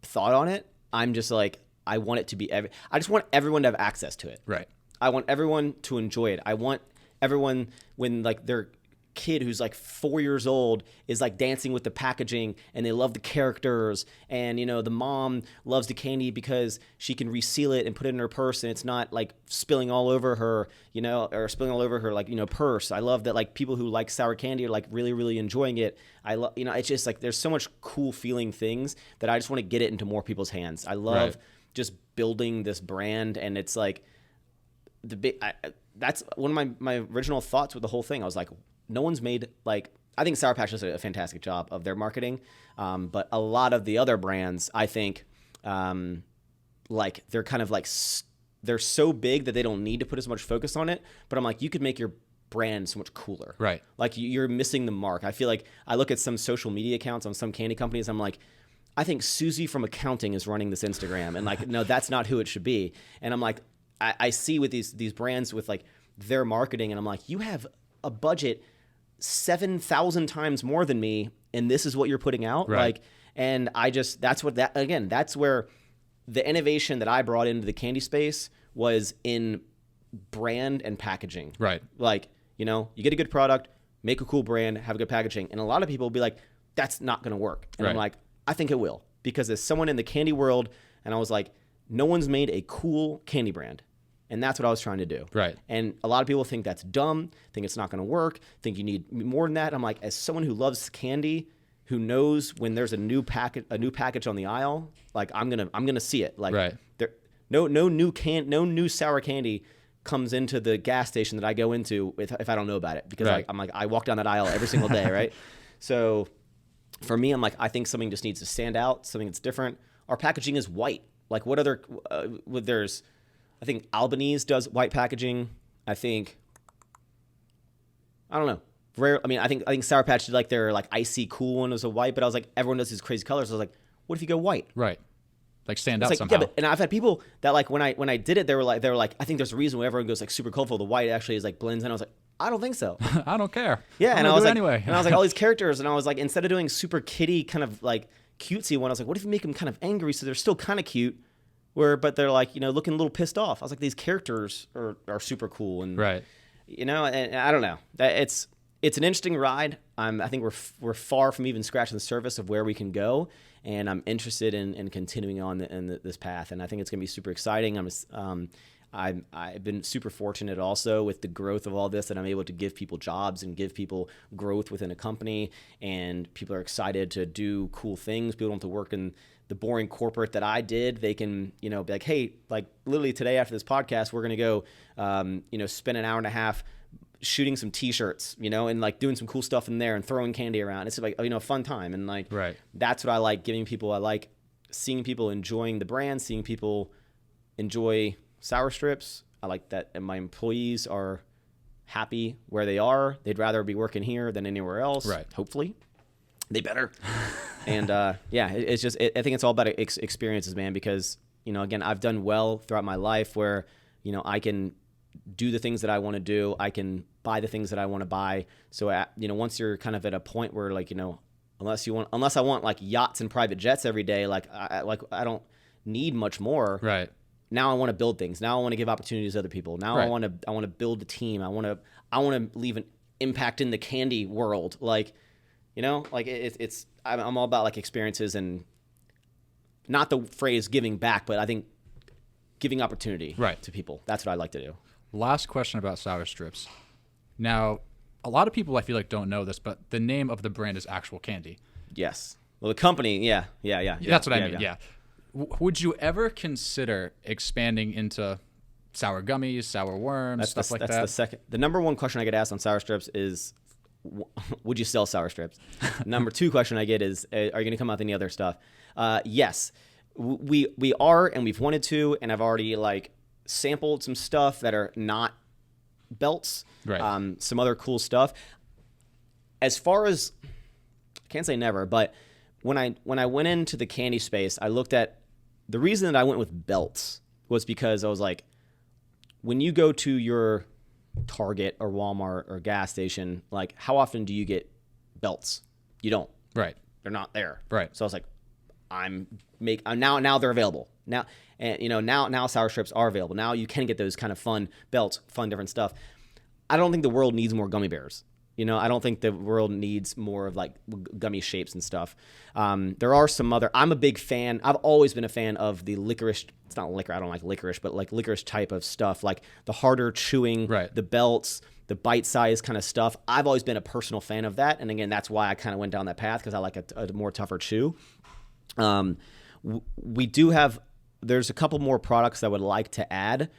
[SPEAKER 2] thought on it. I'm just like, I want it to be I just want everyone to have access to it.
[SPEAKER 1] Right.
[SPEAKER 2] I want everyone to enjoy it. I want everyone, when like their kid who's like 4 years old is like dancing with the packaging and they love the characters, and the mom loves the candy because she can reseal it and put it in her purse and it's not like spilling all over her, or spilling all over her like purse. I love that like people who like sour candy are like really, really enjoying it. I love it's just like there's so much cool feeling things that I just want to get it into more people's hands. I love just building this brand, and it's like that's one of my original thoughts with the whole thing. I was like, no one's made like, I think Sour Patch does a fantastic job of their marketing, but a lot of the other brands, I think, like they're kind of like they're so big that they don't need to put as much focus on it. But I'm like, you could make your brand so much cooler.
[SPEAKER 1] Right.
[SPEAKER 2] Like you're missing the mark. I feel like I look at some social media accounts on some candy companies. I'm like, I think Susie from accounting is running this Instagram, and like, no, that's not who it should be. And I'm like, I see with these brands with like their marketing, and I'm like, you have a budget 7,000 times more than me, and this is what you're putting out.
[SPEAKER 1] Right.
[SPEAKER 2] Like, and that's where the innovation that I brought into the candy space was in brand and packaging.
[SPEAKER 1] Right.
[SPEAKER 2] Like, you get a good product, make a cool brand, have a good packaging. And a lot of people will be like, that's not going to work. And I'm like, I think it will, because as someone in the candy world, and I was like, no one's made a cool candy brand. And that's what I was trying to do.
[SPEAKER 1] Right.
[SPEAKER 2] And a lot of people think that's dumb, think it's not going to work, think you need more than that. I'm like, as someone who loves candy, who knows when there's a new package on the aisle, like I'm gonna see it. Like
[SPEAKER 1] right.
[SPEAKER 2] no new sour candy comes into the gas station that I go into if I don't know about it, because
[SPEAKER 1] right.
[SPEAKER 2] I walk down that aisle every single day, right? So for me, I'm like, I think something just needs to stand out, something that's different. Our packaging is white. Like what other there's, I think Albanese does white packaging. I don't know. Rare. I mean, I think Sour Patch did like their like icy cool one was a white, but I was like, everyone does these crazy colors. So I was like, what if you go white?
[SPEAKER 1] Right. Like stand out
[SPEAKER 2] like,
[SPEAKER 1] somehow.
[SPEAKER 2] Yeah, and I've had people that like when I did it, they were like, I think there's a reason why everyone goes like super colorful. The white actually is like blends in. I was like, I don't think so.
[SPEAKER 1] I don't care.
[SPEAKER 2] Yeah,
[SPEAKER 1] and
[SPEAKER 2] I was like,
[SPEAKER 1] anyway.
[SPEAKER 2] and I was like all these characters, and I was like, instead of doing super kitty kind of like cutesy one, I was like, what if you make them kind of angry so they're still kind of cute, but they're like, you know, looking a little pissed off. I was like, these characters are super cool, and
[SPEAKER 1] right.
[SPEAKER 2] You know, and I don't know. It's an interesting ride. I think we're far from even scratching the surface of where we can go, and I'm interested in continuing on this path. And I think it's going to be super exciting. I've been super fortunate also with the growth of all this, that I'm able to give people jobs and give people growth within a company, and people are excited to do cool things. People don't have to work in the boring corporate that I did. They can, you know, be like, hey, like literally today after this podcast, we're going to go, spend an hour and a half shooting some t-shirts, you know, and like doing some cool stuff in there and throwing candy around. It's like, you know, a fun time. And like,
[SPEAKER 1] right.
[SPEAKER 2] That's what I like giving people. I like seeing people enjoying the brand, seeing people enjoy Sour Strips. I like that. And my employees are happy where they are. They'd rather be working here than anywhere else.
[SPEAKER 1] Right.
[SPEAKER 2] Hopefully they better. And it's just, I think it's all about experiences, man, because, you know, again, I've done well throughout my life where, you know, I can do the things that I want to do. I can buy the things that I want to buy. So, you know, once you're kind of at a point where like, you know, unless I want like yachts and private jets every day, like I don't need much more.
[SPEAKER 1] Right.
[SPEAKER 2] Now I want to build things. Now I want to give opportunities to other people. Now
[SPEAKER 1] right.
[SPEAKER 2] I want to build a team. I want to leave an impact in the candy world. Like, you know, like I'm all about like experiences, and not the phrase giving back, but I think giving opportunity
[SPEAKER 1] right.
[SPEAKER 2] to people. That's what I like to do.
[SPEAKER 1] Last question about Sour Strips. Now, a lot of people I feel like don't know this, but the name of the brand is Actual Candy.
[SPEAKER 2] Yes. Well, the company, yeah.
[SPEAKER 1] That's what I mean, yeah. Would you ever consider expanding into sour gummies, sour worms, stuff like that?
[SPEAKER 2] That's the second. The number one question I get asked on Sour Strips is, would you sell Sour Strips? Number two question I get is, are you going to come out with any other stuff? Yes. We are, and we've wanted to, and I've already like sampled some stuff that are not belts,
[SPEAKER 1] right.
[SPEAKER 2] Some other cool stuff. As far as, I can't say never, but when I went into the candy space, I looked at, the reason that I went with belts was because I was like, when you go to your Target or Walmart or gas station, like how often do you get belts? You don't.
[SPEAKER 1] Right.
[SPEAKER 2] They're not there.
[SPEAKER 1] Right.
[SPEAKER 2] So I was like, now they're available. Now, and you know, now Sour Strips are available. Now you can get those kind of fun belts, fun different stuff. I don't think the world needs more gummy bears. You know, I don't think the world needs more of like gummy shapes and stuff. There are some other, I'm a big fan. I've always been a fan of the licorice. It's not liquor. I don't like licorice, but like licorice type of stuff, like the harder chewing,
[SPEAKER 1] right.
[SPEAKER 2] the belts, the bite size kind of stuff. I've always been a personal fan of that. And again, that's why I kind of went down that path, because I like a more tougher chew. We do have, there's a couple more products that I would like to add,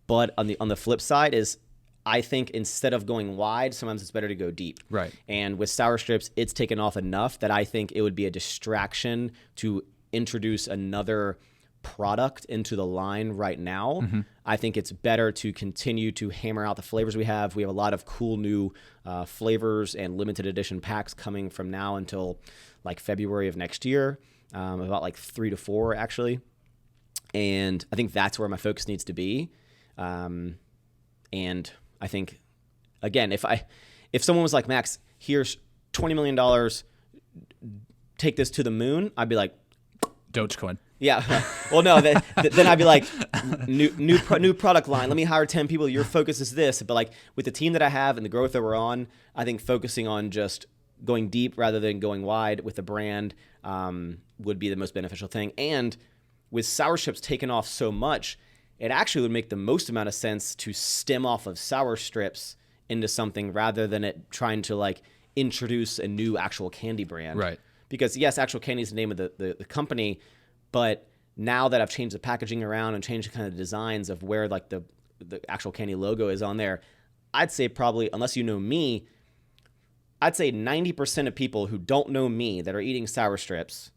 [SPEAKER 2] but on the flip side is, I think instead of going wide, sometimes it's better to go deep.
[SPEAKER 1] Right.
[SPEAKER 2] And with Sour Strips, it's taken off enough that I think it would be a distraction to introduce another product into the line right now. Mm-hmm. I think it's better to continue to hammer out the flavors we have. We have a lot of cool new flavors and limited edition packs coming from now until like February of next year, about like 3 to 4 actually. And I think that's where my focus needs to be. And I think, again, if someone was like, Max, here's $20 million, take this to the moon, I'd be like,
[SPEAKER 1] Dogecoin.
[SPEAKER 2] Yeah. Well, no, then I'd be like, new product line. Let me hire 10 people. Your focus is this. But like with the team that I have and the growth that we're on, I think focusing on just going deep rather than going wide with the brand would be the most beneficial thing. And with Sour Strips taking off so much, it actually would make the most amount of sense to stem off of sour strips into something rather than it trying to like introduce a new actual candy brand.
[SPEAKER 1] Right.
[SPEAKER 2] Because yes, actual candy is the name of the company, but now that I've changed the packaging around and changed the kind of designs of where like the actual candy logo is on there, I'd say probably, unless you know me, I'd say 90% of people who don't know me that are eating sour strips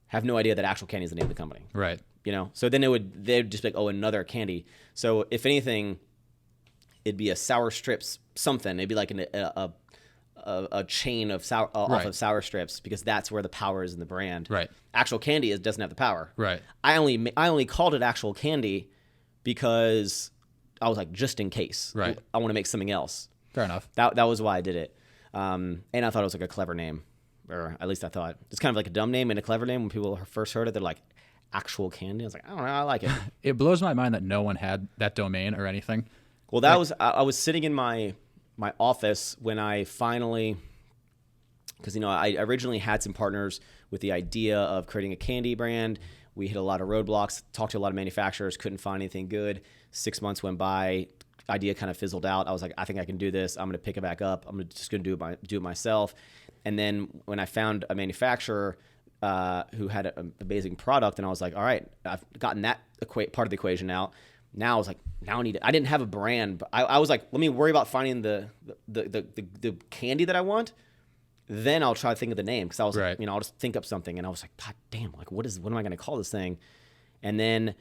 [SPEAKER 2] have no idea that actual candy is the name of the company.
[SPEAKER 1] Right.
[SPEAKER 2] You know, so then they'd just be like, oh, another candy. So if anything, it'd be a sour strips something. It'd be like a chain of sour off of sour strips, because that's where the power is in the brand.
[SPEAKER 1] Right.
[SPEAKER 2] Actual candy doesn't have the power.
[SPEAKER 1] Right.
[SPEAKER 2] I only called it actual candy because I was like, just in case.
[SPEAKER 1] Right.
[SPEAKER 2] I want to make something else.
[SPEAKER 1] Fair enough.
[SPEAKER 2] That was why I did it. And I thought it was like a clever name, or at least I thought. It's kind of like a dumb name and a clever name. When people first heard it, they're like, actual candy? I was like, I don't know, I like it.
[SPEAKER 1] It blows my mind that no one had that domain or anything.
[SPEAKER 2] Well, I was sitting in my office when I finally, because, you know, I originally had some partners with the idea of creating a candy brand. We hit a lot of roadblocks, talked to a lot of manufacturers, couldn't find anything good. 6 months went by. Idea kind of fizzled out. I was like, I think I can do this. I'm going to pick it back up. I'm just going to do it myself. And then when I found a manufacturer who had an amazing product, and I was like, all right, I've gotten that part of the equation out. Now I was like, now I need it. I didn't have a brand, but I was like, let me worry about finding the candy that I want. Then I'll try to think of the name, because I was like, you know, I'll just think up something. And I was like, God damn, like what am I going to call this thing? And then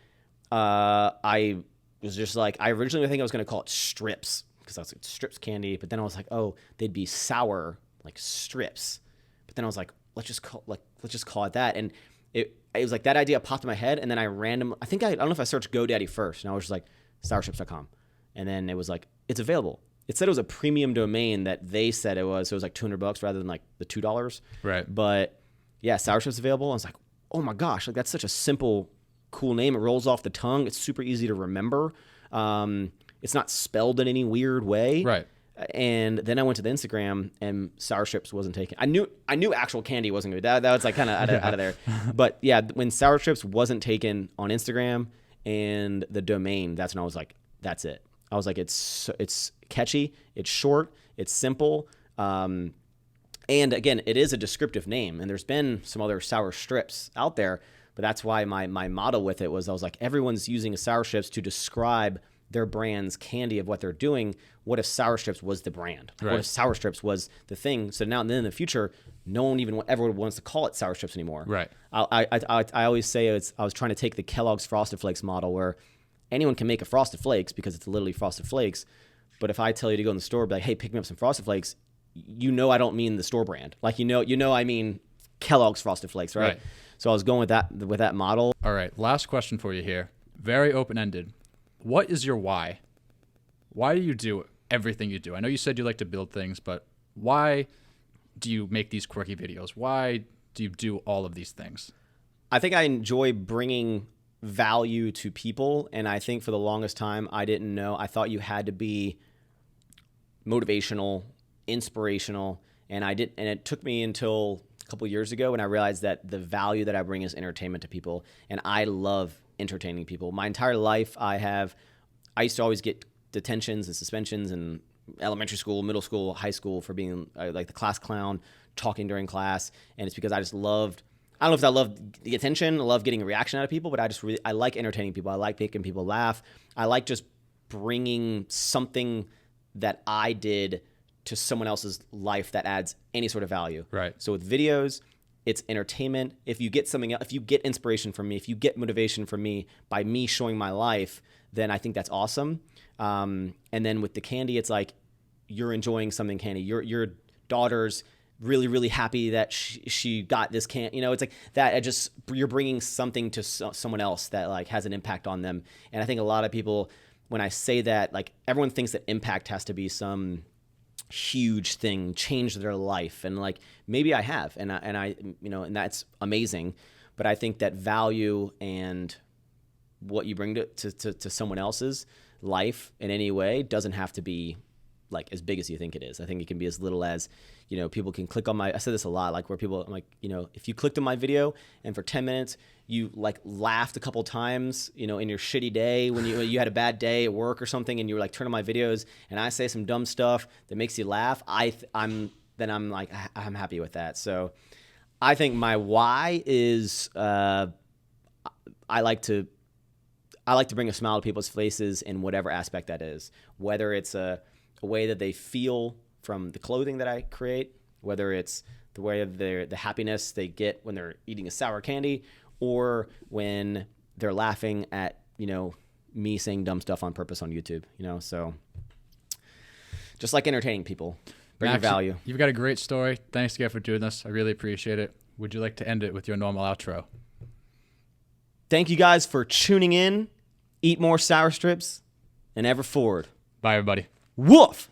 [SPEAKER 2] I was just like, I originally think I was going to call it strips, because I was like, strips candy. But then I was like, oh, they'd be sour like strips. But then I was like, let's just call it that. And it was like that idea popped in my head, and then I don't know if I searched GoDaddy first, and I was just like sourstrips.com, and then it was like, it's available. It said it was a premium domain that they said it was, so it was like $200 rather than like the $2.
[SPEAKER 1] Right.
[SPEAKER 2] But yeah, sourstrips available. I was like, oh my gosh, like that's such a simple, cool name. It rolls off the tongue. It's super easy to remember. It's not spelled in any weird way.
[SPEAKER 1] Right.
[SPEAKER 2] And then I went to the Instagram, and sour strips wasn't taken. I knew actual candy wasn't good. That was like kind of out of there. But yeah, when sour strips wasn't taken on Instagram and the domain, that's when I was like, that's it. I was like, it's catchy, it's short, it's simple, and again, it is a descriptive name. And there's been some other sour strips out there, but that's why my motto with it was, I was like, everyone's using sour strips to describe their brand's candy of what they're doing. What if sour strips was the brand?
[SPEAKER 1] Right.
[SPEAKER 2] What if sour strips was the thing? So now and then in the future, no one even ever wants to call it sour strips anymore.
[SPEAKER 1] Right.
[SPEAKER 2] I always say I was trying to take the Kellogg's Frosted Flakes model, where anyone can make a Frosted Flakes because it's literally Frosted Flakes. But if I tell you to go in the store, be like, hey, pick me up some Frosted Flakes, you know I don't mean the store brand. Like, you know I mean Kellogg's Frosted Flakes, right? So I was going with that model.
[SPEAKER 1] All right, last question for you here. Very open-ended. What is your why? Why do you do everything you do? I know you said you like to build things, but why do you make these quirky videos? Why do you do all of these things?
[SPEAKER 2] I think I enjoy bringing value to people, and I think for the longest time I didn't know. I thought you had to be motivational, inspirational, and it took me until a couple years ago when I realized that the value that I bring is entertainment to people, and I love entertaining people. My entire life I used to always get detentions and suspensions in elementary school, middle school, high school for being like the class clown, talking during class, and it's because I just loved, I don't know if I loved the attention, I love getting a reaction out of people, but I like entertaining people. I like making people laugh. I like just bringing something that I did to someone else's life that adds any sort of value.
[SPEAKER 1] Right.
[SPEAKER 2] So with videos, it's entertainment. If you get something else, if you get inspiration from me, if you get motivation from me by me showing my life, then I think that's awesome. And then with the candy, it's like you're enjoying something candy. Your daughter's really, really happy that she got this candy. You know, it's like that. You're bringing something to someone else that like has an impact on them. And I think a lot of people, when I say that, like everyone thinks that impact has to be some huge thing, change their life, and like maybe I have, and I you know, and that's amazing, but I think that value and what you bring to someone else's life in any way doesn't have to be like as big as you think it is. I think it can be as little as, you know, people can click on I said this a lot, like where people, I'm like, you know, if you clicked on my video and for 10 minutes you like laughed a couple times, you know, in your shitty day when you had a bad day at work or something, and you were like, turn on my videos and I say some dumb stuff that makes you laugh, I'm happy with that. So I think my why is I like to bring a smile to people's faces in whatever aspect that is, whether it's a way that they feel from the clothing that I create, whether it's the way of the happiness they get when they're eating a sour candy, or when they're laughing at, you know, me saying dumb stuff on purpose on YouTube, you know. So just like entertaining people, bring
[SPEAKER 1] Max,
[SPEAKER 2] value.
[SPEAKER 1] You've got a great story. Thanks again for doing this. I really appreciate it. Would you like to end it with your normal outro?
[SPEAKER 2] Thank you guys for tuning in. Eat more sour strips and ever forward.
[SPEAKER 1] Bye, everybody.
[SPEAKER 2] Woof!